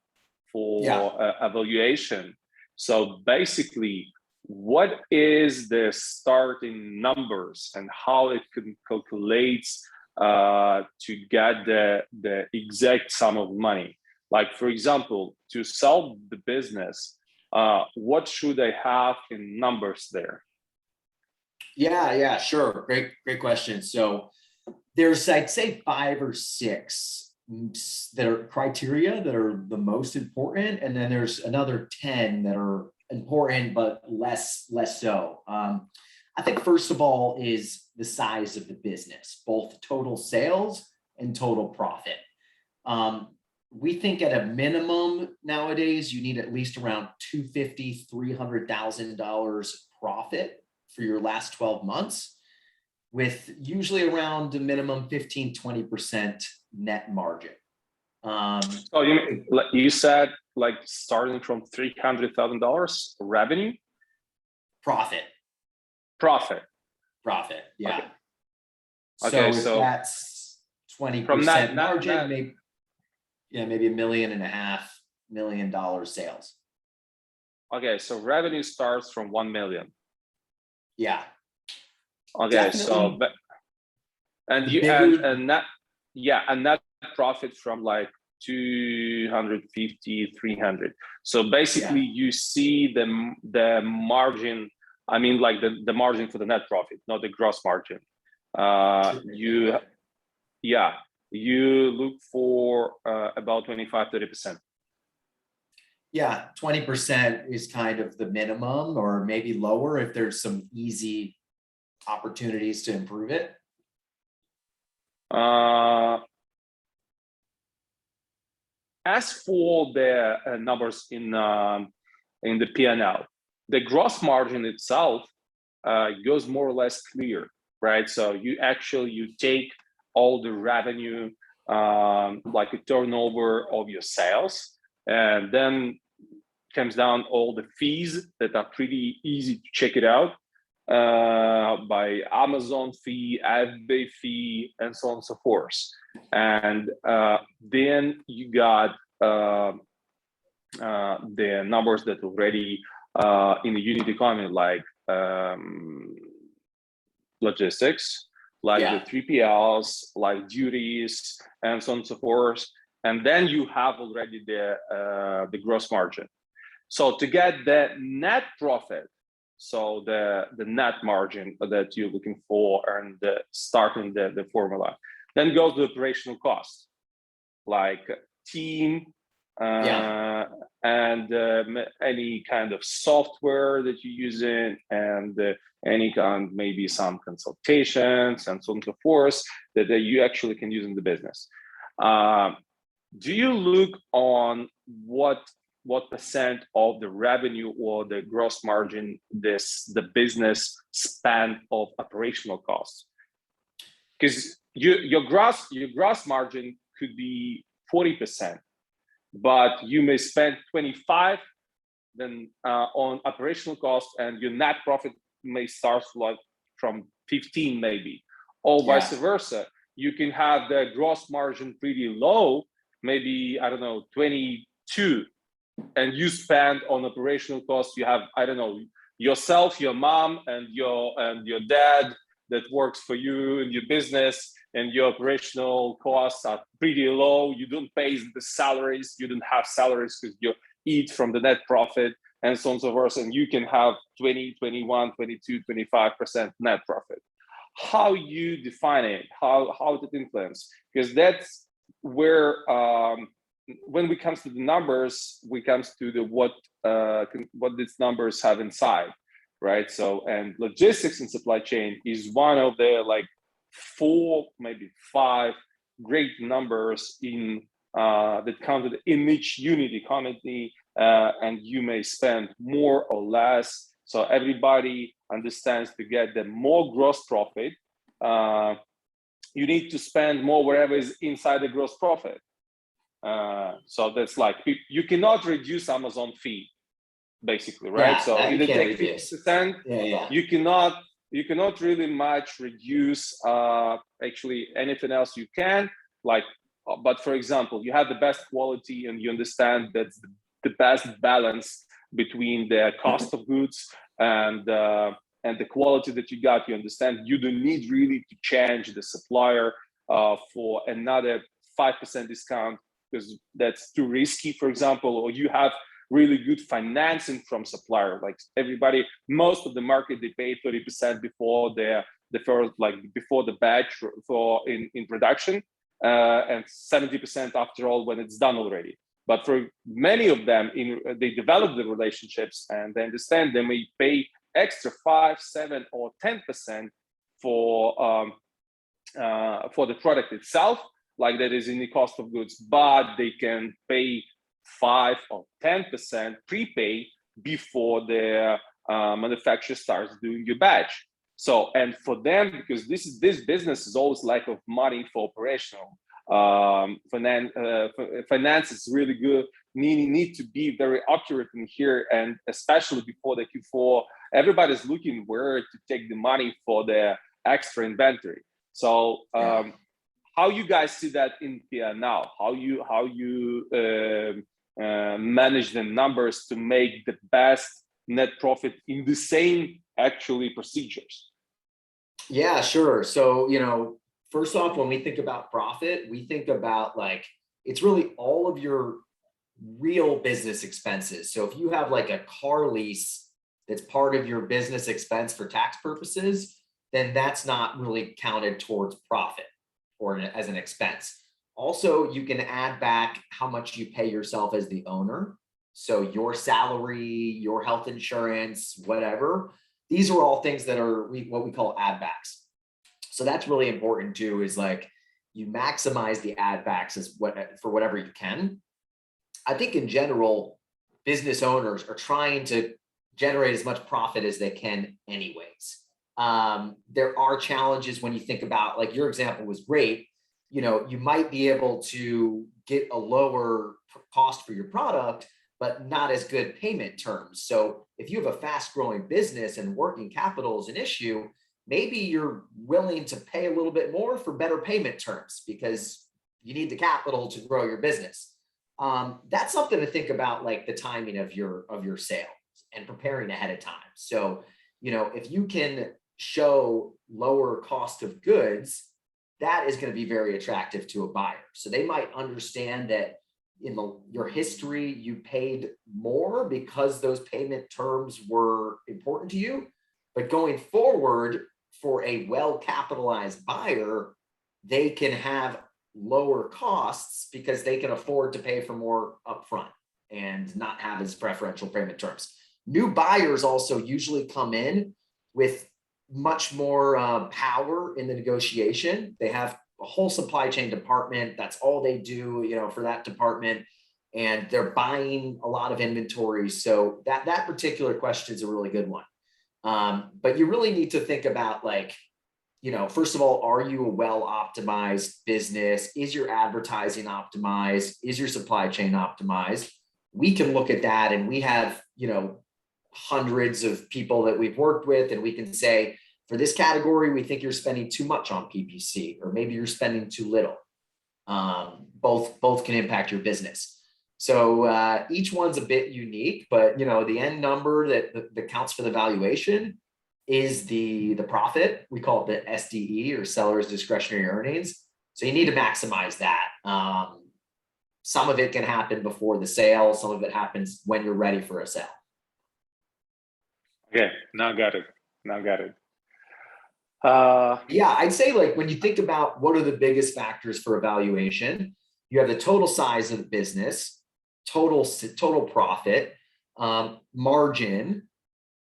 for evaluation. So basically, what is the starting numbers and how it can calculates to get the exact sum of money? Like, for example, to sell the business, what should I have in numbers there? Yeah, sure. Great question. So there's, I'd say, 5 or 6 that are criteria that are the most important, and then there's another 10 that are important but less so. I think first of all is the size of the business, both total sales and total profit. We think at a minimum nowadays, you need at least around $250,000, $300,000 profit for your last 12 months, with usually around a minimum 15-20% net margin. So you said like starting from $300,000 revenue? Profit, yeah. Okay, so so that's 20% from that margin, maybe $1.5 million sales. Okay, so revenue starts from 1 million. Yeah. Okay, Definitely. so and net profit from like 250, 300. So basically, you see the margin. I mean, like the margin for the net profit, not the gross margin. You look for about 25-30%. Yeah, 20% is kind of the minimum, or maybe lower if there's some easy opportunities to improve it. As for the numbers in the P&L, the gross margin itself goes more or less clear, right? So you take all the revenue, like a turnover of your sales, and then comes down all the fees that are pretty easy to check it out by Amazon fee, eBay fee, and so on and so forth. And then you got the numbers that already in the unit economy, like logistics, like the 3PLs, like duties, and so on and so forth. And then you have already the gross margin. So to get the net profit, so the net margin that you're looking for, and starting the formula, then goes the operational cost, like team, and any kind of software that you're using, and any kind, maybe some consultations and so on and so forth that you actually can use in the business. Do you look on what percent of the revenue or the gross margin the business spend of operational costs? Because your gross margin could be 40%, but you may spend 25 then on operational costs, and your net profit may start like from 15 maybe, or vice versa. You can have the gross margin pretty low, maybe, I don't know, 22, and you spend on operational costs. You have, I don't know, yourself, your mom, and your dad that works for you in your business, and your operational costs are pretty low. You don't pay the salaries. You don't have salaries because you eat from the net profit, and so on and so forth. And you can have 20, 21, 22, 25% net profit. How you define it, how it influence, because that's where when we comes to the numbers, we comes to the what these numbers have inside, right? So, and logistics and supply chain is one of the like 4, maybe 5 great numbers in that counted in each unit economy, and you may spend more or less. So everybody understands to get the more gross profit, you need to spend more wherever is inside the gross profit. So that's like, you cannot reduce Amazon fee, basically, right? So if you take 50%, you cannot really much reduce actually anything else you can, like, but for example, you have the best quality and you understand that's the best balance between the cost of goods and the quality that you got. You understand you don't need really to change the supplier for another 5% discount because that's too risky, for example, or you have really good financing from supplier. Like everybody, most of the market, they pay 30% before the first, like before the batch for in production, and 70% after all when it's done already. But for many of them, they develop the relationships and they understand they may pay extra 5, 7, or 10% for the product itself, like that is in the cost of goods, but they can pay 5 or 10% prepay before the manufacturer starts doing your batch. So, and for them, because this business is always lack of money for operational finance is really good. Need to be very accurate in here, and especially before the Q4, everybody's looking where to take the money for the extra inventory. So, how you guys see that in PR now? How you manage the numbers to make the best net profit in the same actually procedures? Yeah, sure. So, first off, when we think about profit, we think about like, it's really all of your real business expenses. So if you have like a car lease that's part of your business expense for tax purposes, then that's not really counted towards profit or as an expense. Also, you can add back how much you pay yourself as the owner. So your salary, your health insurance, whatever. These are all things that are what we call add backs. So that's really important too, is like you maximize the add backs for whatever you can. I think in general, business owners are trying to generate as much profit as they can anyways. There are challenges when you think about, like your example was great. You might be able to get a lower cost for your product, but not as good payment terms. So if you have a fast growing business and working capital is an issue, maybe you're willing to pay a little bit more for better payment terms because you need the capital to grow your business. That's something to think about, like the timing of your sale and preparing ahead of time. So, if you can show lower cost of goods, that is going to be very attractive to a buyer. So they might understand that in your history, you paid more because those payment terms were important to you. But going forward, for a well-capitalized buyer, they can have lower costs because they can afford to pay for more upfront and not have as preferential payment terms. New buyers also usually come in with much more power in the negotiation. They have a whole supply chain department. That's all they do, for that department. And they're buying a lot of inventory. So that particular question is a really good one. But you really need to think about, like, first of all, are you a well-optimized business? Is your advertising optimized? Is your supply chain optimized? We can look at that, and we have, hundreds of people that we've worked with, and we can say, for this category, we think you're spending too much on PPC, or maybe you're spending too little. Both can impact your business. So each one's a bit unique, but the end number that counts for the valuation is the profit. We call it the SDE, or seller's discretionary earnings. So you need to maximize that. Some of it can happen before the sale. Some of it happens when you're ready for a sale. Okay, now got it. Yeah, I'd say, like, when you think about what are the biggest factors for evaluation, you have the total size of the business, total profit, margin,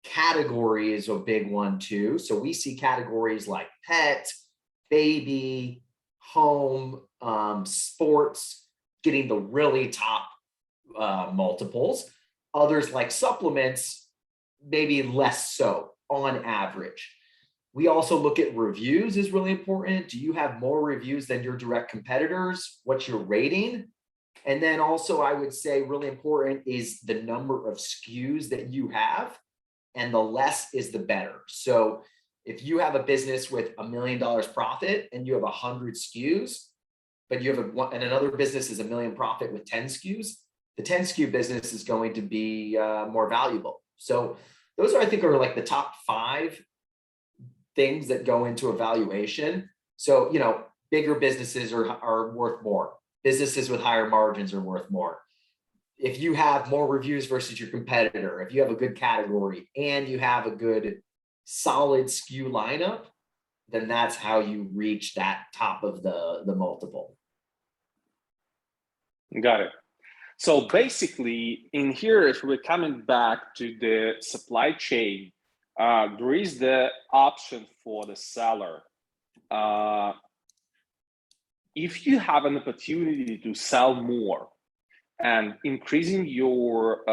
category is a big one too. So we see categories like pet, baby, home, sports getting the really top multiples. Others like supplements, maybe less so on average. We also look at reviews is really important. Do you have more reviews than your direct competitors? What's your rating? And then also, I would say really important is the number of SKUs that you have, and the less is the better. So if you have a business with $1 million profit and you have 100 SKUs, but you have and another business is $1 million profit with 10 SKUs, the 10 SKU business is going to be more valuable. So those I think are like the top 5 things that go into evaluation. So, bigger businesses are worth more. businesses with higher margins are worth more. If you have more reviews versus your competitor, if you have a good category and you have a good solid SKU lineup, then that's how you reach that top of the multiple. Got it. So basically, in here, if we're coming back to the supply chain, there is the option for the seller. If you have an opportunity to sell more and increasing your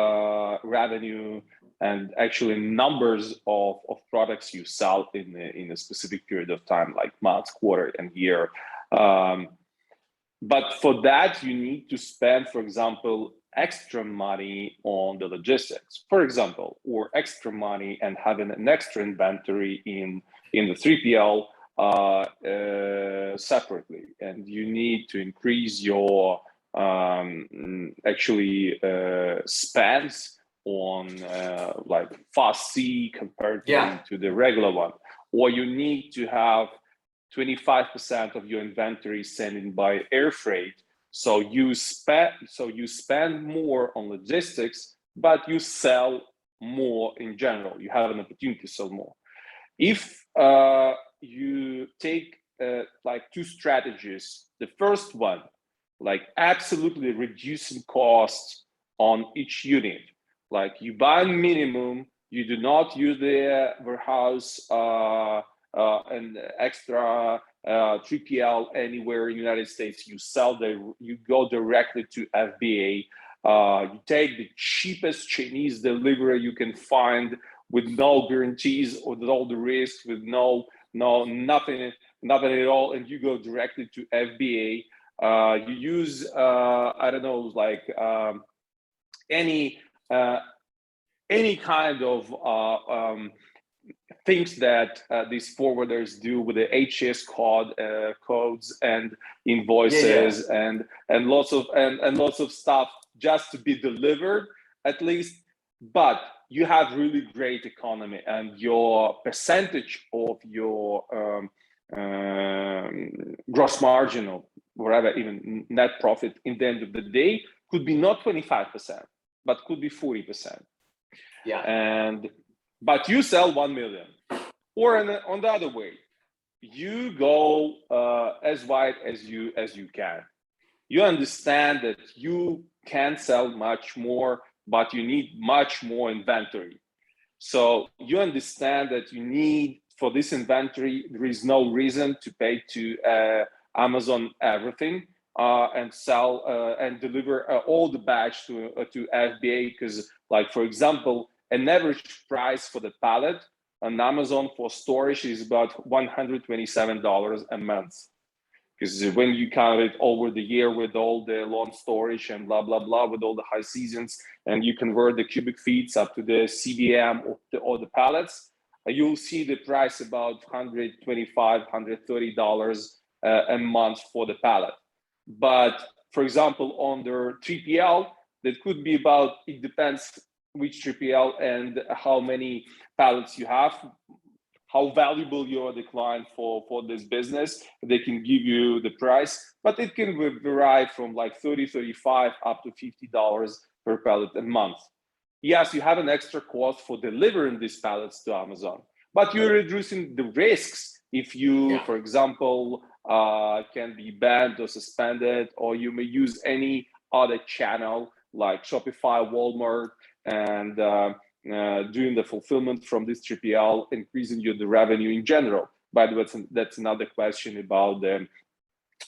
revenue and actually numbers of products you sell in a specific period of time, like month, quarter, and year. But for that, you need to spend, for example, extra money on the logistics, for example, or extra money and having an extra inventory in the 3PL separately. And you need to increase your spends on like fast C compared to the regular one, or you need to have 25% of your inventory sent in by air freight. So you spend more on logistics, but you sell more in general. You have an opportunity to sell more. If you take like two strategies, the first one, like absolutely reducing costs on each unit, like you buy minimum, you do not use the warehouse and extra 3PL anywhere in the United States. You go directly to FBA. You take the cheapest Chinese delivery you can find with no guarantees, with all the risks, with nothing at all, and you go directly to FBA. You use any kind of things that these forwarders do with the HS codes and invoices and lots of stuff just to be delivered at least. But you have really great economy, and your percentage of your gross margin or whatever, even net profit in the end of the day could be not 25%, but could be 40%. But you sell 1 million. Or on the other way, you go as wide as you can. You understand that you can sell much more, but you need much more inventory. So you understand that you need, for this inventory, there is no reason to pay to Amazon everything and sell and deliver all the batch to FBA, because, like, for example, an average price for the pallet on Amazon for storage is about $127 a month. Because when you count it over the year with all the long storage and blah, blah, blah, with all the high seasons, and you convert the cubic feet up to the CBM or the pallets, you'll see the price about $125, $130 a month for the pallet. But for example, on the 3PL, that could be about, it depends which 3PL and how many pallets you have, how valuable you are the client for this business. They can give you the price, but it can vary from like $30, $35 up to $50 per pallet a month. Yes, you have an extra cost for delivering these pallets to Amazon, but you're reducing the risks if you, for example, can be banned or suspended, or you may use any other channel like Shopify, Walmart, and doing the fulfillment from this 3PL, increasing the revenue in general. By the way, that's another question about the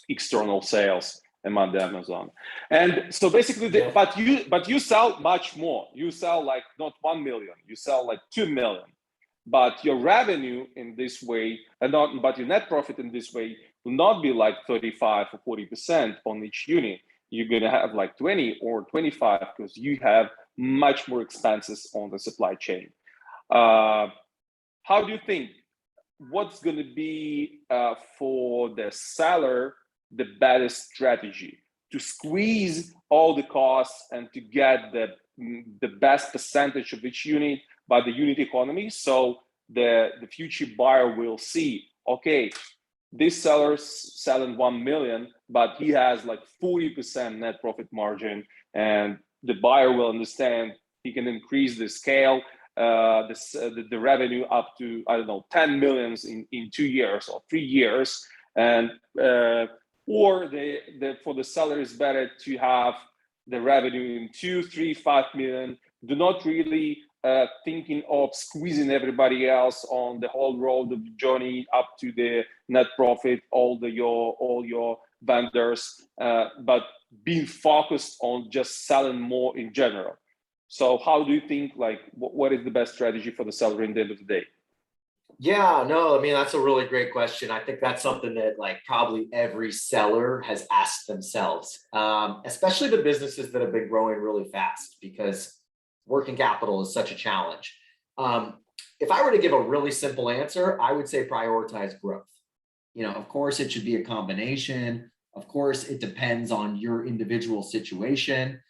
external sales among the Amazon. And so basically, but you sell much more. You sell like not 1 million, you sell like 2 million. But your revenue in this way, but your net profit in this way will not be like 35 or 40% on each unit. You're gonna have like 20 or 25 because you have much more expenses on the supply chain. How do you think, what's going to be for the seller the better strategy to squeeze all the costs and to get the best percentage of each unit by the unit economy? So the future buyer will see, okay, this seller's selling 1 million, but he has like 40% net profit margin, and the buyer will understand he can increase the scale, the revenue up to, I don't know, 10 millions in 2 years or 3 years, and or for the seller is better to have the revenue in 2, 3, 5 million. Do not really thinking of squeezing everybody else on the whole road of the journey up to the net profit, all your vendors, but being focused on just selling more in general. So how do you think, like, what is the best strategy for the seller in the end of the day? Yeah, no, I mean, that's a really great question. I think that's something that like probably every seller has asked themselves, especially the businesses that have been growing really fast, because working capital is such a challenge. If I were to give a really simple answer, I would say prioritize growth. You know, of course, it should be a combination. Of course, it depends on your individual situation.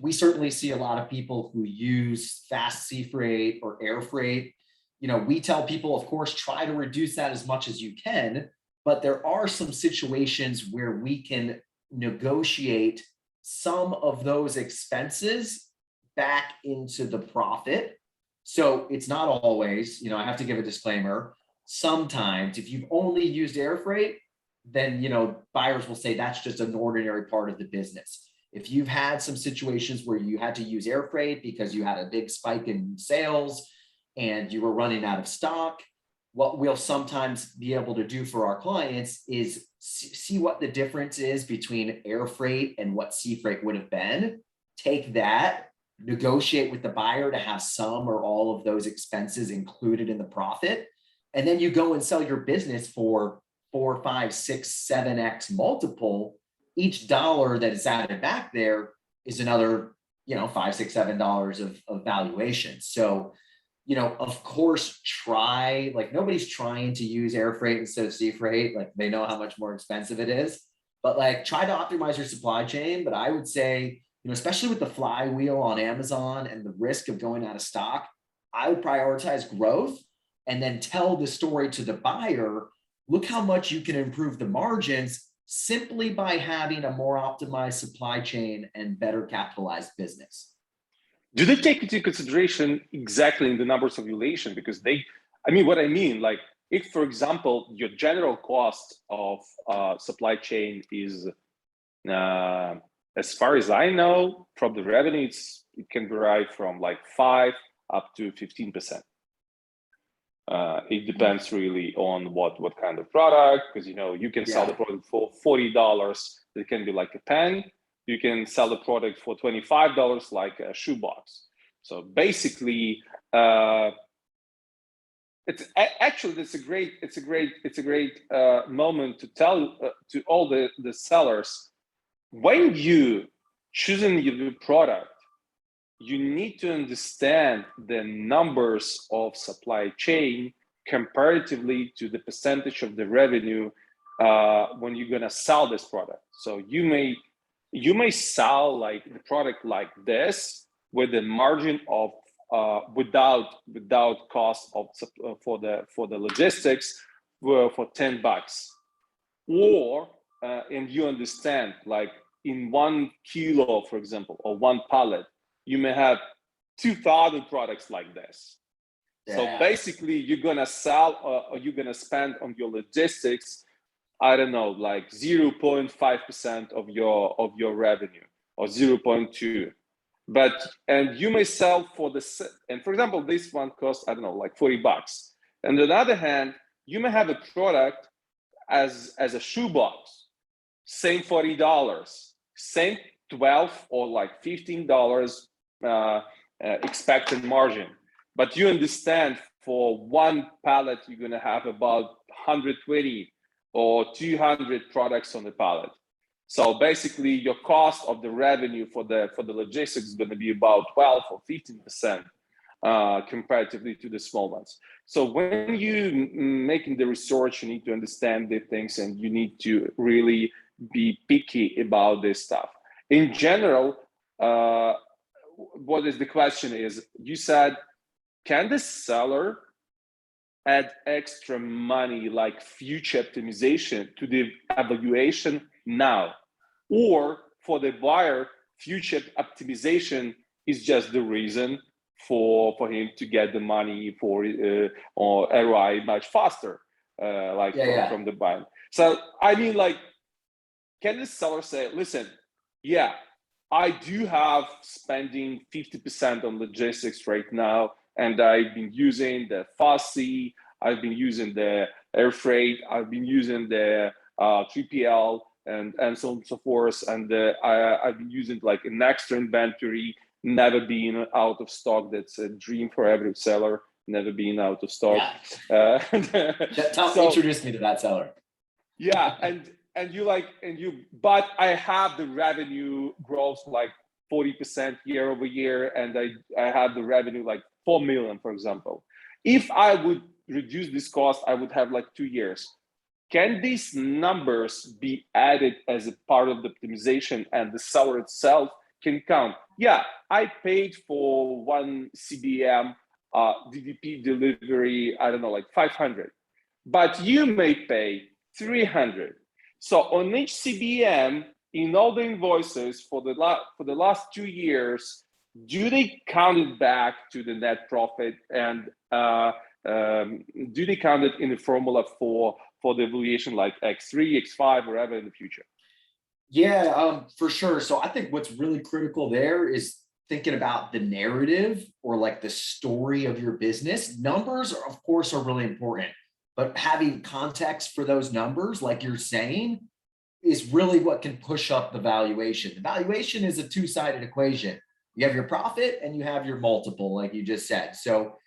We certainly see a lot of people who use fast sea freight or air freight. You know, we tell people, of course, try to reduce that as much as you can, but there are some situations where we can negotiate some of those expenses back into the profit. So it's not always, you know, I have to give a disclaimer. Sometimes if you've only used air freight, then, you know, buyers will say that's just an ordinary part of the business. If you've had some situations where you had to use air freight because you had a big spike in sales and you were running out of stock, what we'll sometimes be able to do for our clients is see what the difference is between air freight and what sea freight would have been. Take that, negotiate with the buyer to have some or all of those expenses included in the profit. And then you go and sell your business for 4, 5, 6, 7x multiple. Each dollar that is added back there is another, you know, $5, $6, $7 of valuation. So, you know, of course, like nobody's trying to use air freight instead of sea freight. Like they know how much more expensive it is, but like try to optimize your supply chain. But I would say, you know, especially with the flywheel on Amazon and the risk of going out of stock, I would prioritize growth and then tell the story to the buyer. Look how much you can improve the margins simply by having a more optimized supply chain and better capitalized business. Do they take into consideration exactly in the numbers of valuation? Because what I mean, like if, for example, your general cost of supply chain is, as far as I know, from the revenue, it can vary from like 5 up to 15%. It depends really on what kind of product, because you know you can sell the product for $40. It can be like a pen. You can sell the product for $25 like a shoebox. So basically, it's a great moment to tell to all the sellers, when you choosing your product, you need to understand the numbers of supply chain comparatively to the percentage of the revenue when you're gonna sell this product. So you may sell like the product like this with the margin of without cost of for the logistics for $10, or and you understand, like in 1 kilo, for example, or 1 pallet, you may have 2,000 products like this. So basically, you're gonna sell or you're gonna spend on your logistics, I don't know, like 0.5% of your revenue, or 0.2. And you may sell for and for example, this one costs, I don't know, like $40. And on the other hand, you may have a product as a shoebox, same $40, same $12 or like $15 expected margin. But you understand for 1 pallet, you're gonna have about 120 or 200 products on the pallet. So basically, your cost of the revenue for the logistics is going to be about 12 or 15% comparatively to the small ones. So when you making the research, you need to understand the things, and you need to really be picky about this stuff. In general, what is the question is, you said, can the seller add extra money like future optimization to the evaluation now, or for the buyer, future optimization is just the reason for him to get the money for or ROI much faster, from the buyer. So I mean, like, can the seller say, listen, yeah, I do have spending 50% on logistics right now, and I've been using the Fussy, I've been using the air freight, I've been using the 3PL, and so on and so forth, and I've been using like an extra inventory, never being out of stock. That's a dream for every seller, never being out of stock. Yeah. Introduce me to that seller. Yeah, but I have the revenue growth like 40% year over year, and I have the revenue like 4 million, for example. If I would reduce this cost, I would have like 2 years. Can these numbers be added as a part of the optimization, and the seller itself can count? Yeah, I paid for one CBM DDP delivery, I don't know, like 500, but you may pay 300. So on each CBM, in all the invoices for the last 2 years, do they count it back to the net profit, and do they count it in the formula for the evaluation, like X3, X5, wherever in the future? Yeah, for sure. So I think what's really critical there is thinking about the narrative, or like the story of your business. Numbers, of course, are really important, but having context for those numbers, like you're saying, is really what can push up the valuation. The valuation is a two-sided equation. You have your profit and you have your multiple, like you just said. So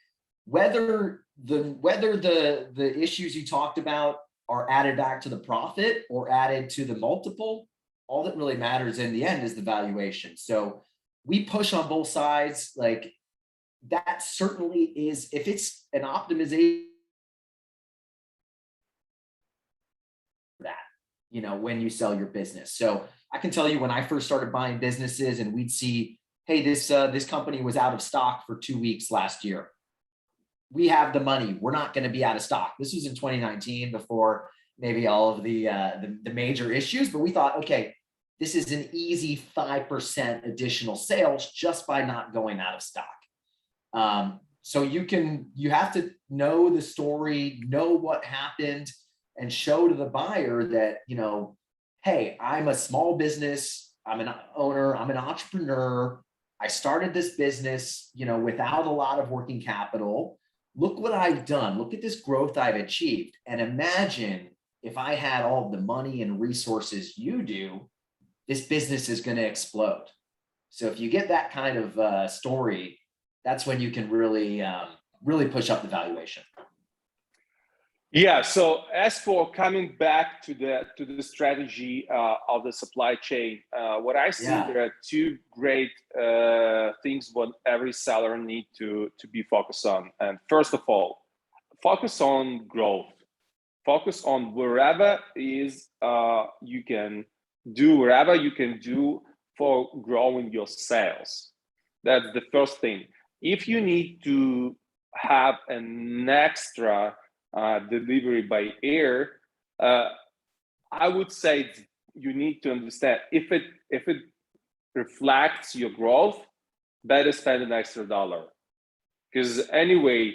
whether the issues you talked about are added back to the profit or added to the multiple, all that really matters in the end is the valuation. So we push on both sides. Like, that certainly is, if it's an optimization, that, when you sell your business. So I can tell you, when I first started buying businesses and we'd see, hey, this company was out of stock for 2 weeks last year. We have the money. We're not going to be out of stock. This was in 2019, before maybe all of the major issues, but we thought, okay, this is an easy 5% additional sales just by not going out of stock. So you have to know the story, know what happened, and show to the buyer that, hey, I'm a small business, I'm an owner, I'm an entrepreneur. I started this business, without a lot of working capital. Look what I've done. Look at this growth I've achieved. And imagine if I had all the money and resources you do, this business is going to explode. So if you get that kind of story, that's when you can really push up the valuation. Yeah. So as for coming back to the strategy of the supply chain, what I see, there are two great things what every seller need to be focused on. And first of all, focus on growth. Focus on wherever is you can do for growing your sales. That's the first thing. If you need to have an extra delivery by air, I would say you need to understand if it reflects your growth, better spend an extra $1, because anyway,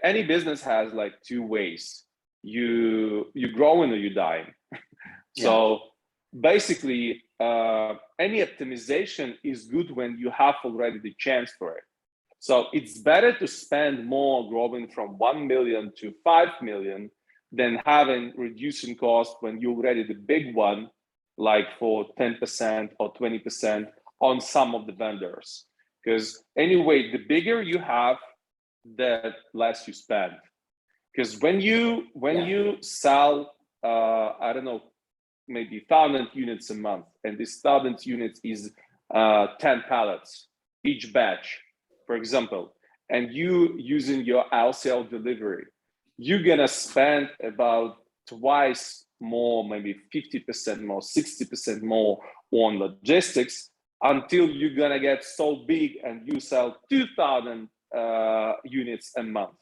any business has like two ways: you growing or you dying. So basically, any optimization is good when you have already the chance for it. So it's better to spend more growing from 1 million to 5 million than having reducing cost when you're already the big one, like for 10% or 20% on some of the vendors. Because anyway, the bigger you have, the less you spend. Because when you sell, I don't know, maybe 1,000 units a month, and this 1,000 units is 10 pallets each batch, for example, and you using your LCL delivery, you're gonna spend about twice more, maybe 50% more, 60% more on logistics, until you're gonna get so big and you sell 2,000 units a month.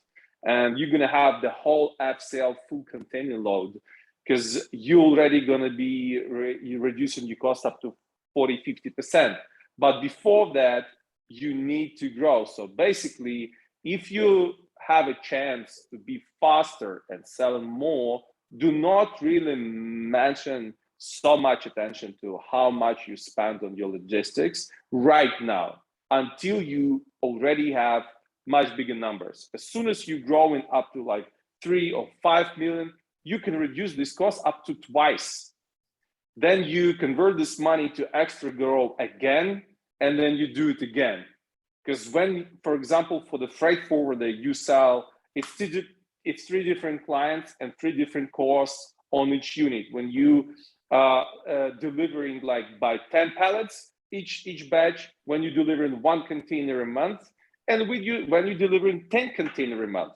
and you're gonna have the whole FCL full container load, because you're already gonna be reducing your cost up to 40-50%. But before that, you need to grow. So basically, if you have a chance to be faster and sell more, do not really mention so much attention to how much you spend on your logistics right now, until you already have much bigger numbers. As soon as you're growing up to like 3 or 5 million, you can reduce this cost up to twice. Then you convert this money to extra growth again, and then you do it again. Because when, for example, for the freight forwarder you sell, it's 3 different clients and 3 different costs on each unit. When you delivering like by 10 pallets each batch, when you're delivering 1 container a month, and when you're delivering 10 container a month,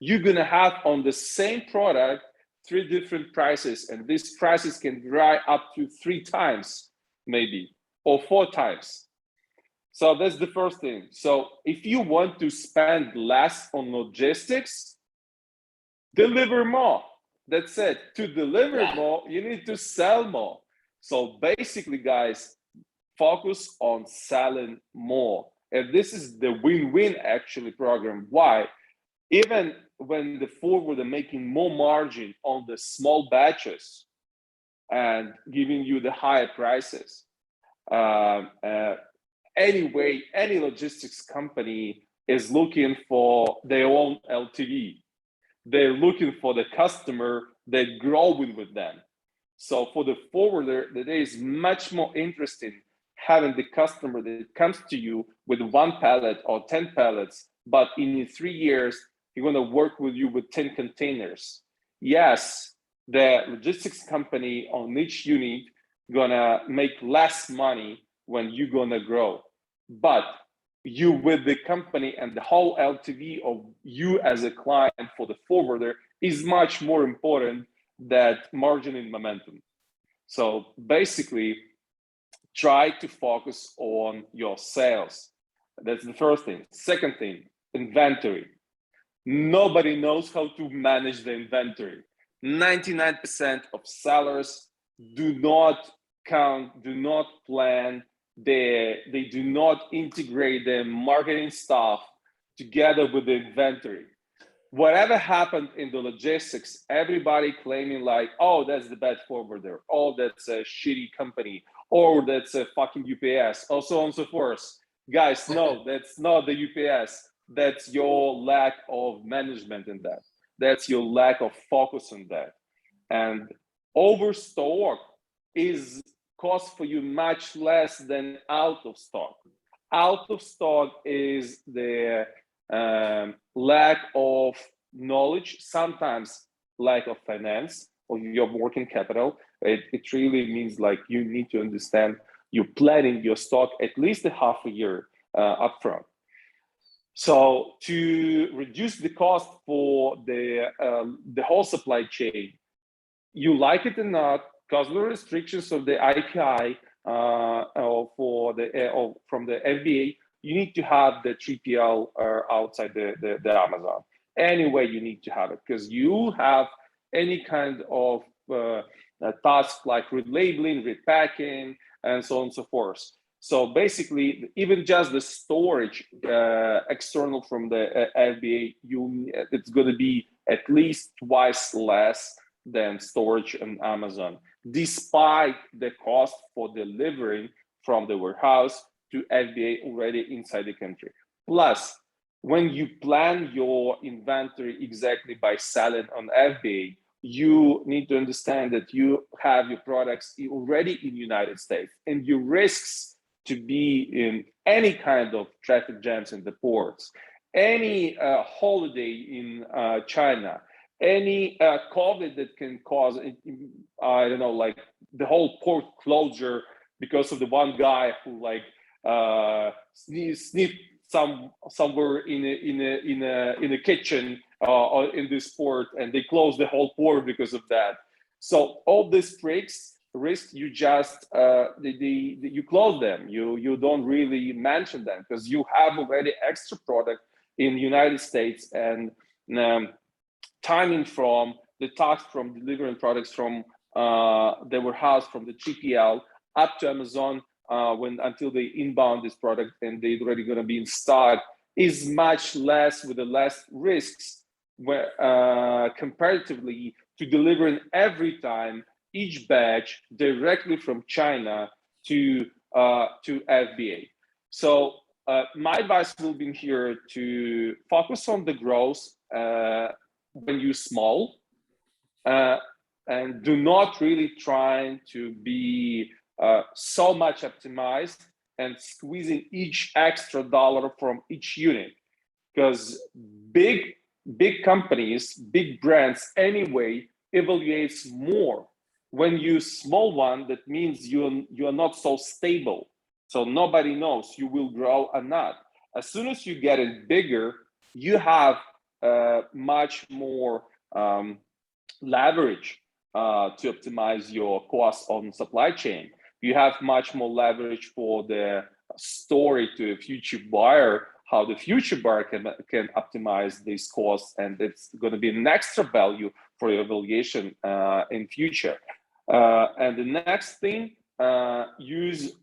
you're gonna have on the same product 3 different prices, and these prices can vary up to 3 times, maybe, or 4 times. So that's the first thing. So if you want to spend less on logistics, deliver more. That's it. To deliver more, you need to sell more. So basically, guys, focus on selling more. And this is the win-win actually program. Why? Even when the forwarder are making more margin on the small batches and giving you the higher prices, anyway, any logistics company is looking for their own LTV. They're looking for the customer that growing with them. So for the forwarder, that is much more interesting having the customer that comes to you with 1 pallet or 10 pallets, but in 3 years, you're gonna work with you with 10 containers. Yes, the logistics company on each unit gonna make less money when you're gonna grow, but you with the company and the whole LTV of you as a client for the forwarder is much more important than margin and momentum. So basically, try to focus on your sales. That's the first thing. Second thing, inventory. Nobody knows how to manage the inventory. 99% of sellers do not count, do not plan, they do not integrate the marketing stuff together with the inventory. Whatever happened in the logistics, everybody claiming like, oh, that's the bad forwarder, oh, that's a shitty company, or that's a fucking UPS, or so on and so forth. Guys, no, that's not the UPS. That's your lack of management in that. That's your lack of focus on that. And overstock is cost for you much less than out of stock. Out of stock is the lack of knowledge, sometimes lack of finance or your working capital. It really means like you need to understand you're planning your stock at least a half a year upfront. So to reduce the cost for the whole supply chain, you like it or not, because of the restrictions of the IPI or from the FBA, you need to have the 3PL outside the Amazon. Anyway, you need to have it because you have any kind of task like relabeling, repacking, and so on and so forth. So basically, even just the storage external from the FBA, it's going to be at least twice less than storage on Amazon, despite the cost for delivering from the warehouse to FBA already inside the country. Plus, when you plan your inventory exactly by selling on FBA, you need to understand that you have your products already in the United States, and your risks to be in any kind of traffic jams in the ports, any holiday in China, any COVID that can cause, I don't know, like the whole port closure because of the one guy who like sniffed somewhere in a kitchen or in this port, and they closed the whole port because of that. So all these risks, you just you close them. You don't really mention them because you have already extra product in the United States, and timing from the task from delivering products from the warehouse, from the 3PL up to Amazon until they inbound this product and they're already going to be in stock is much less with the less risks comparatively to delivering every time each batch directly from China to FBA. So my advice will be here to focus on the growth when you're small, and do not really try to be so much optimized and squeezing each extra dollar from each unit, because big companies, big brands anyway evaluates more. When you small one, that means you are not so stable, so nobody knows you will grow or not. As soon as you get it bigger, you have much more leverage to optimize your costs on supply chain. You have much more leverage for the story to a future buyer, how the future buyer can optimize these costs, and it's going to be an extra value for your evaluation in future. And the next thing, use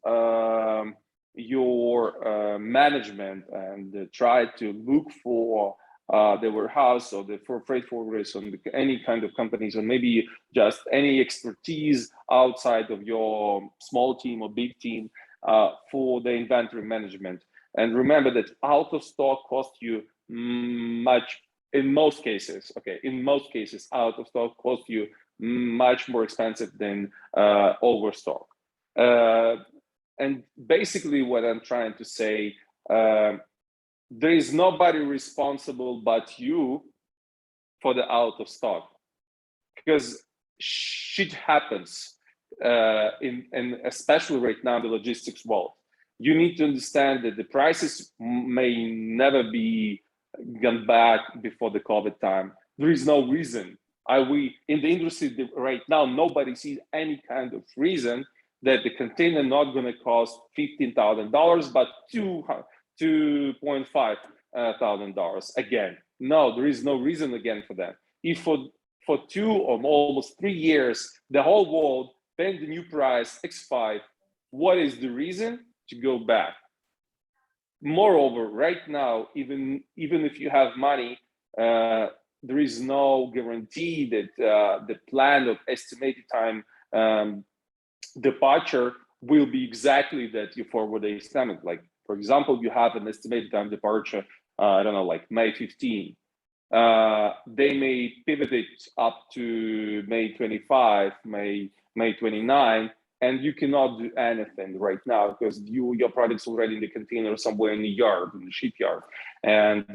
your management and try to look for the warehouse or for freight forwarders or any kind of companies, or maybe just any expertise outside of your small team or big team for the inventory management. And remember that out of stock costs you much, in most cases, out of stock costs you much more expensive than overstock. And basically what I'm trying to say, there is nobody responsible but you for the out of stock, because shit happens and especially right now in the logistics world. You need to understand that the prices may never be gone back before the COVID time. There is no reason. We in the industry right now, nobody sees any kind of reason that the container not going to cost $15,000 but $2.5 thousand again. No, there is no reason again for that. If for 2 or almost 3 years the whole world paying the new price X5, what is the reason to go back? Moreover, right now, even if you have money, there is no guarantee that the plan of estimated time departure will be exactly that you forward the estimate. Like, for example, you have an estimated time departure, I don't know, like May 15. They may pivot it up to May 25, May 29, and you cannot do anything right now because your product's already in the container somewhere in the yard, in the shipyard. And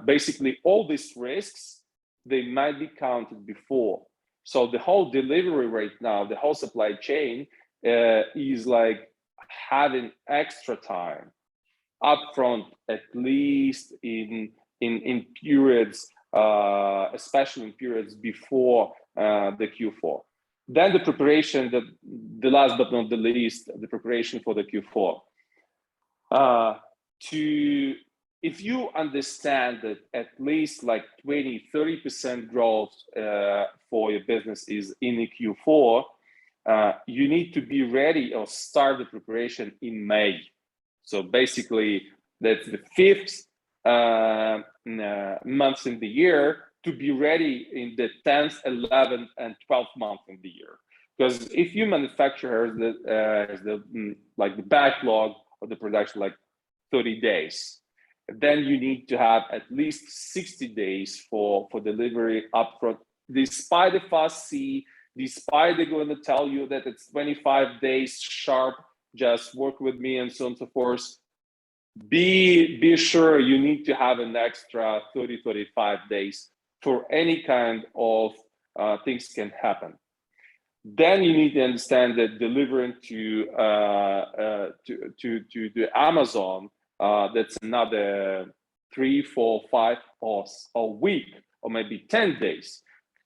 basically all these risks, they might be counted before. So the whole delivery right now, the whole supply chain is like having extra time upfront, at least in periods, especially in periods before the Q4. Then the preparation, the last but not the least, the preparation for the Q4. If you understand that at least like 20-30% growth for your business is in the Q4, you need to be ready or start the preparation in May. So basically, that's the 5th month in the year to be ready in the 10th, 11th, and 12th month in the year. Because if you manufacture the backlog of the production like 30 days, then you need to have at least 60 days for delivery upfront, despite the fast C, despite they're going to tell you that it's 25 days sharp, just work with me and so on and so forth. Be sure you need to have an extra 30-35 days for any kind of things can happen. Then you need to understand that delivering to the Amazon, that's another 3, 4, 5 or a week or maybe 10 days,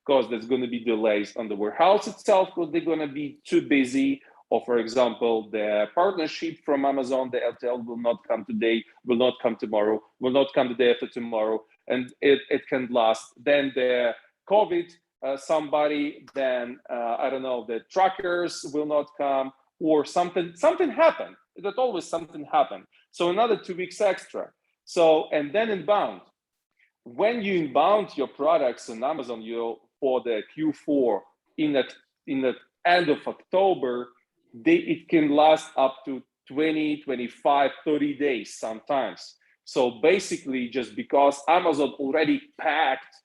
because there's going to be delays on the warehouse itself because they're going to be too busy. Or for example, the partnership from Amazon, the LTL will not come today, will not come tomorrow, will not come the day after tomorrow. and it can last. Then the COVID, somebody, then I don't know, the truckers will not come, or something happened. That always something happened. So another 2 weeks extra. So, and then inbound. When you inbound your products on Amazon, for the Q4 in the end of October, it can last up to 20, 25, 30 days sometimes. So basically, just because Amazon already packed,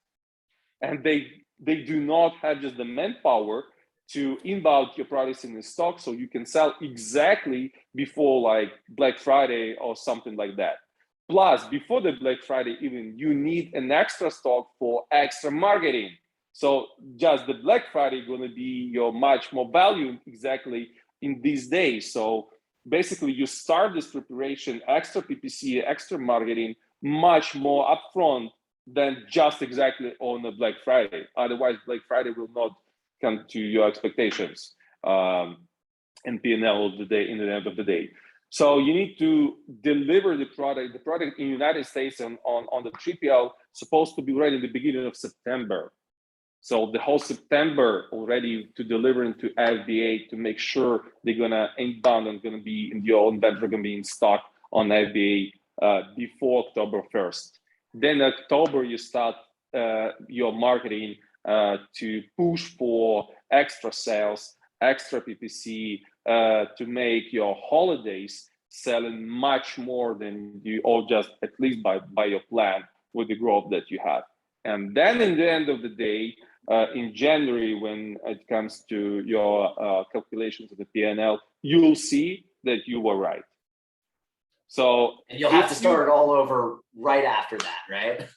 and they do not have just the manpower to inbound your products in the stock, so you can sell exactly before like Black Friday or something like that. Plus, before the Black Friday even, you need an extra stock for extra marketing. So just the Black Friday going to be your much more value exactly in these days. So basically, you start this preparation, extra PPC, extra marketing, much more upfront than just exactly on the Black Friday. Otherwise, Black Friday will not come to your expectations and P&L of the day in the end of the day. So you need to deliver the product. The product in the United States on the 3PL supposed to be ready in the beginning of September. So the whole September already to deliver into FBA to make sure they're gonna inbound and gonna be in your inventory, gonna be in stock on FBA before October 1st. Then October you start your marketing to push for extra sales, extra PPC to make your holidays selling much more than you, or just at least by your plan with the growth that you have. And then in the end of the day, in January, when it comes to your calculations of the P&L, you'll see that you were right. So and you'll have to start all over right after that, right?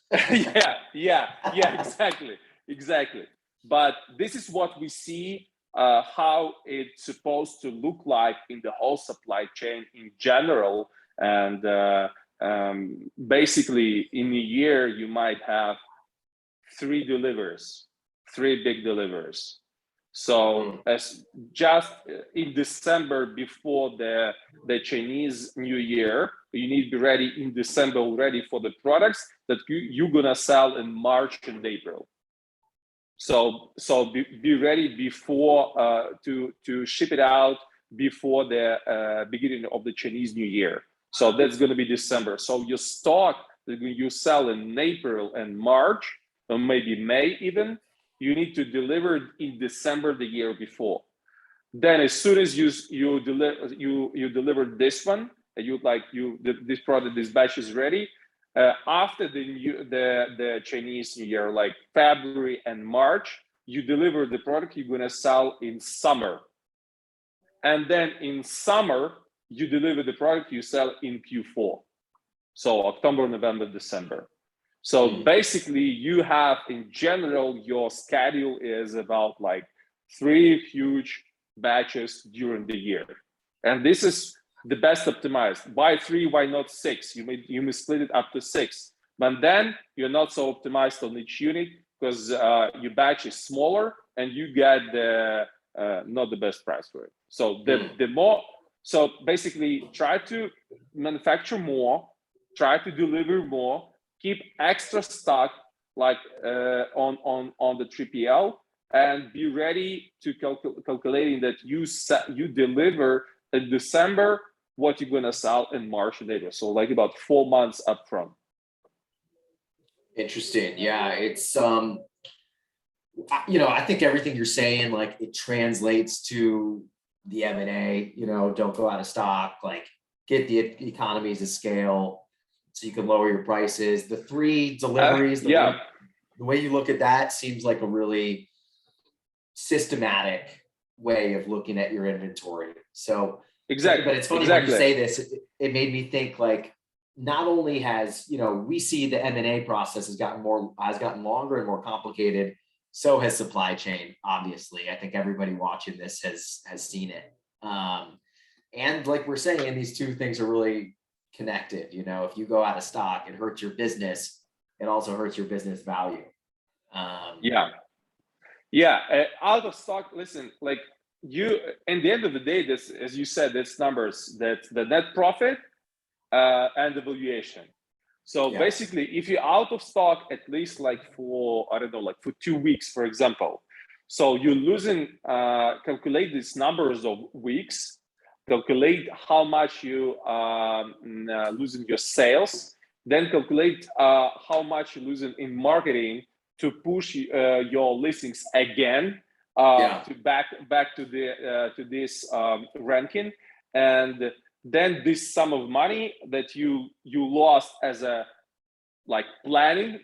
yeah, exactly. But this is what we see, how it's supposed to look like in the whole supply chain in general. And basically, in a year, you might have 3 big delivers. So as just in December before the Chinese New Year, you need to be ready in December already for the products that you're gonna sell in March and April. So be ready before to ship it out before the beginning of the Chinese New Year. So that's gonna be December. So your stock that you sell in April and March, or maybe May even, you need to deliver in December the year before. Then as soon as you deliver this one, this product, this batch is ready. After the Chinese New Year, like February and March, you deliver the product you're gonna sell in summer. And then in summer, you deliver the product you sell in Q4. So October, November, December. So basically you have, in general, your schedule is about like 3 huge batches during the year. And this is the best optimized. Why 3, why not 6? You may split it up to 6. But then you're not so optimized on each unit because your batch is smaller and you get the not the best price for it. So so basically try to manufacture more, try to deliver more, keep extra stock like on the 3PL, and be ready to calculating that you deliver in December what you're gonna sell in March and April. So like about 4 months up front. Interesting. Yeah, it's I think everything you're saying, like, it translates to the M&A. Don't go out of stock. Like, get the economies of scale so you can lower your prices. The 3 deliveries, the way you look at that seems like a really systematic way of looking at your inventory. So exactly, but it's funny when you say this, it made me think, like, not only has, we see the M&A process has gotten longer and more complicated, so has supply chain, obviously. I think everybody watching this has seen it. And like we're saying, these 2 things are really connected. If you go out of stock, it hurts your business. It also hurts your business value. Out of stock, listen, like, you, in the end of the day, this, as you said, it's numbers, that the net profit and the valuation. So basically, if you're out of stock, at least like for, I don't know, like for 2 weeks, for example, so you're losing, calculate these numbers of weeks, calculate how much you losing your sales, then calculate how much you're losing in marketing to push your listings again to back to the to this ranking, and then this sum of money that you lost as a like planning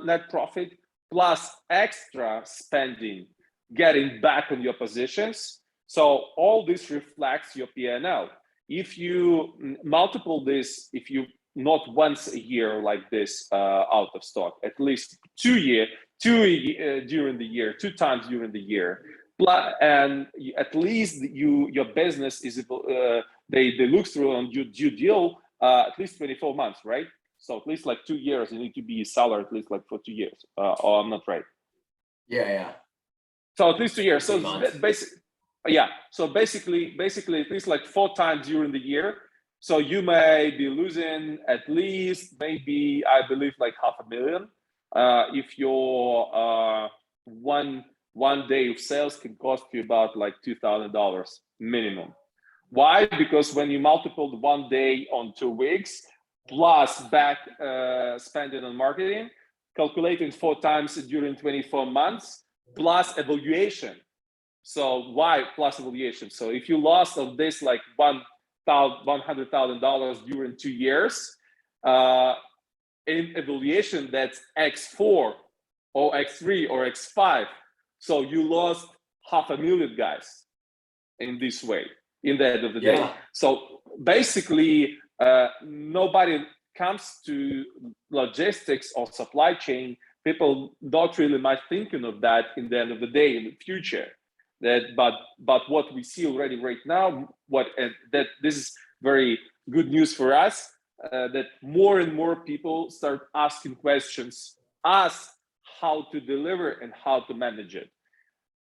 net profit plus extra spending getting back on your positions. So all this reflects your P&L. If you multiple this, if you not once a year like this out of stock, at least 2 during the year, 2 times during the year, and at least your business is they look through on your due deal at least 24 months, right? So at least like 2 years, you need to be a seller at least like for 2 years. Or I'm not right. Yeah. So at least 2 years. So basically, So basically at least like 4 times during the year. So you may be losing at least maybe, I believe, like $500,000 if your one day of sales can cost you about like $2,000 minimum. Why? Because when you multiple 1 day on 2 weeks plus back spending on marketing, calculating 4 times during 24 months plus evaluation. So why plus evaluation? So if you lost on this like $100,000 during 2 years, in evaluation that's X4 or X3 or X5, so you lost $500,000, guys, in this way in the end of the day. So basically, nobody comes to logistics or supply chain. People not really much thinking of that in the end of the day in the future. But what we see already right now, that this is very good news for us, that more and more people start asking questions, ask how to deliver and how to manage it.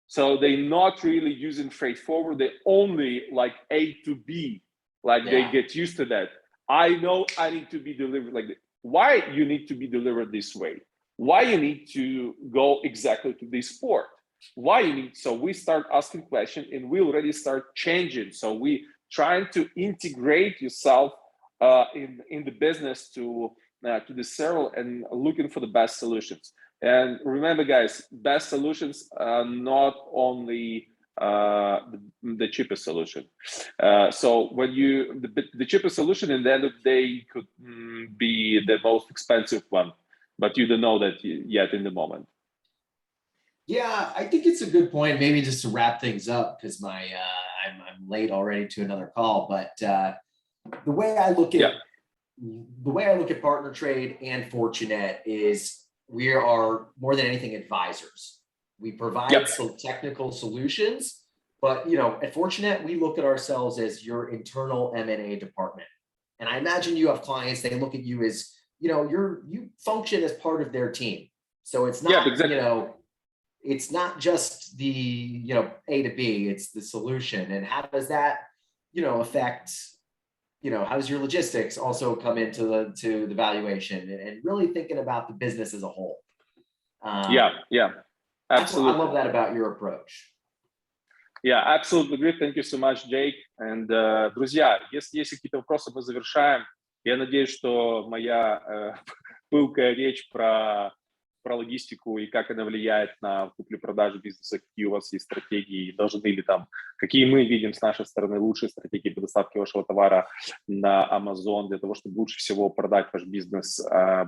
So they're not really using freight forward, they only like A to B, they get used to that. I know I need to be delivered like this. Why you need to be delivered this way? Why you need to go exactly to this port? Why you need? So we start asking questions and we already start changing. So we trying to integrate yourself in the business to the serial and looking for the best solutions. And remember, guys, best solutions are not only the cheapest solution. So when the cheapest solution in the end of the day could be the most expensive one, but you don't know that yet in the moment. Yeah, I think it's a good point. Maybe just to wrap things up, because I'm late already to another call. But the way I look at PartnerTrade and Fortunet is we are more than anything advisors. We provide some technical solutions, but at Fortunet we look at ourselves as your internal M&A department. And I imagine you have clients; they look at you as you function as part of their team. So it's not it's not just the A to B, it's the solution. And how does that affect how does your logistics also come into the valuation, and really thinking about the business as a whole. Absolutely. I love that about your approach. Yeah, absolutely agree. Thank you so much, Jake. And друзья, если есть какие-то вопросы, мы завершаем. Я надеюсь, что моя пылкая речь про логистику и как она влияет на куплю-продажу бизнеса, какие у вас есть стратегии, должны ли там, какие мы видим с нашей стороны лучшие стратегии по доставке вашего товара на Amazon для того, чтобы лучше всего продать ваш бизнес,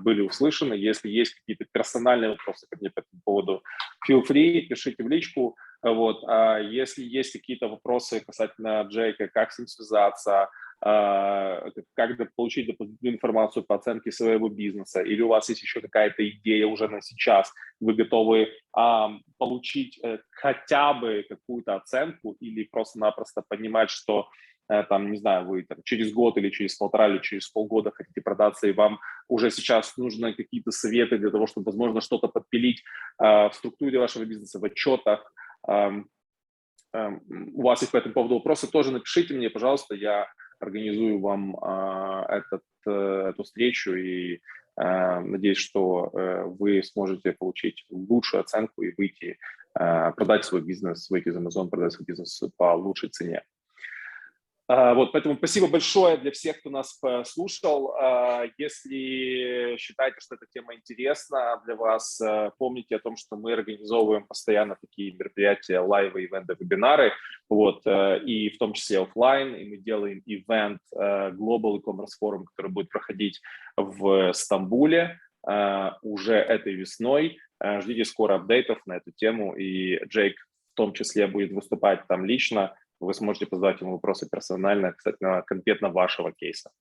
были услышаны. Если есть какие-то персональные вопросы ко мне по этому поводу, feel free, пишите в личку. Вот. Если есть какие-то вопросы касательно Джейка, как с ним связаться, как получить дополнительную информацию по оценке своего бизнеса, или у вас есть еще какая-то идея уже на сейчас, вы готовы получить хотя бы какую-то оценку или просто-напросто понимать, что там, не знаю, вы там, через год или через 1,5 или через полгода хотите продаться, и вам уже сейчас нужны какие-то советы для того, чтобы, возможно, что-то подпилить в структуре вашего бизнеса, в отчетах. У вас есть по этому поводу вопросы, тоже напишите мне, пожалуйста, я организую вам эту встречу и надеюсь, что вы сможете получить лучшую оценку и выйти, продать свой бизнес, выйти из Amazon, продать свой бизнес по лучшей цене. Вот, поэтому спасибо большое для всех, кто нас послушал. Если считаете, что эта тема интересна для вас, помните о том, что мы организовываем постоянно такие мероприятия, лайвы, ивенты, вебинары, вот, и в том числе офлайн, и мы делаем ивент Global E-commerce Forum, который будет проходить в Стамбуле уже этой весной. Ждите скоро апдейтов на эту тему, и Джейк в том числе будет выступать там лично. Вы сможете задать ему вопросы персонально, кстати, конкретно вашего кейса.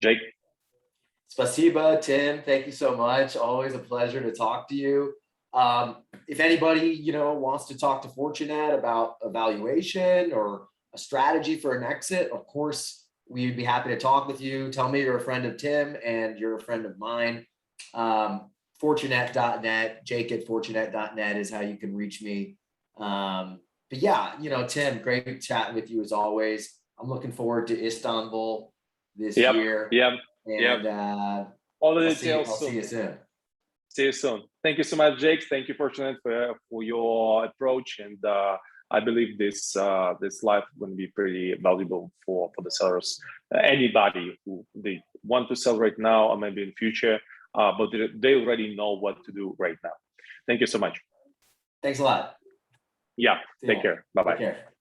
Jake? Spasiba, Tim. Thank you so much. Always a pleasure to talk to you. If anybody, wants to talk to Fortunet about a valuation or a strategy for an exit, of course, we'd be happy to talk with you. Tell me you're a friend of Tim and you're a friend of mine. Fortunet.net, jake@fortunet.net is how you can reach me. But yeah, Tim, great chatting with you as always. I'm looking forward to Istanbul this year. And all the details. I'll see you soon. See you soon. Thank you so much, Jake. Thank you, Fortunet, for your approach. And I believe this live is going to be pretty valuable for the sellers. Anybody who they want to sell right now or maybe in future, but they already know what to do right now. Thank you so much. Thanks a lot. Yeah, take care. Bye-bye. Take care.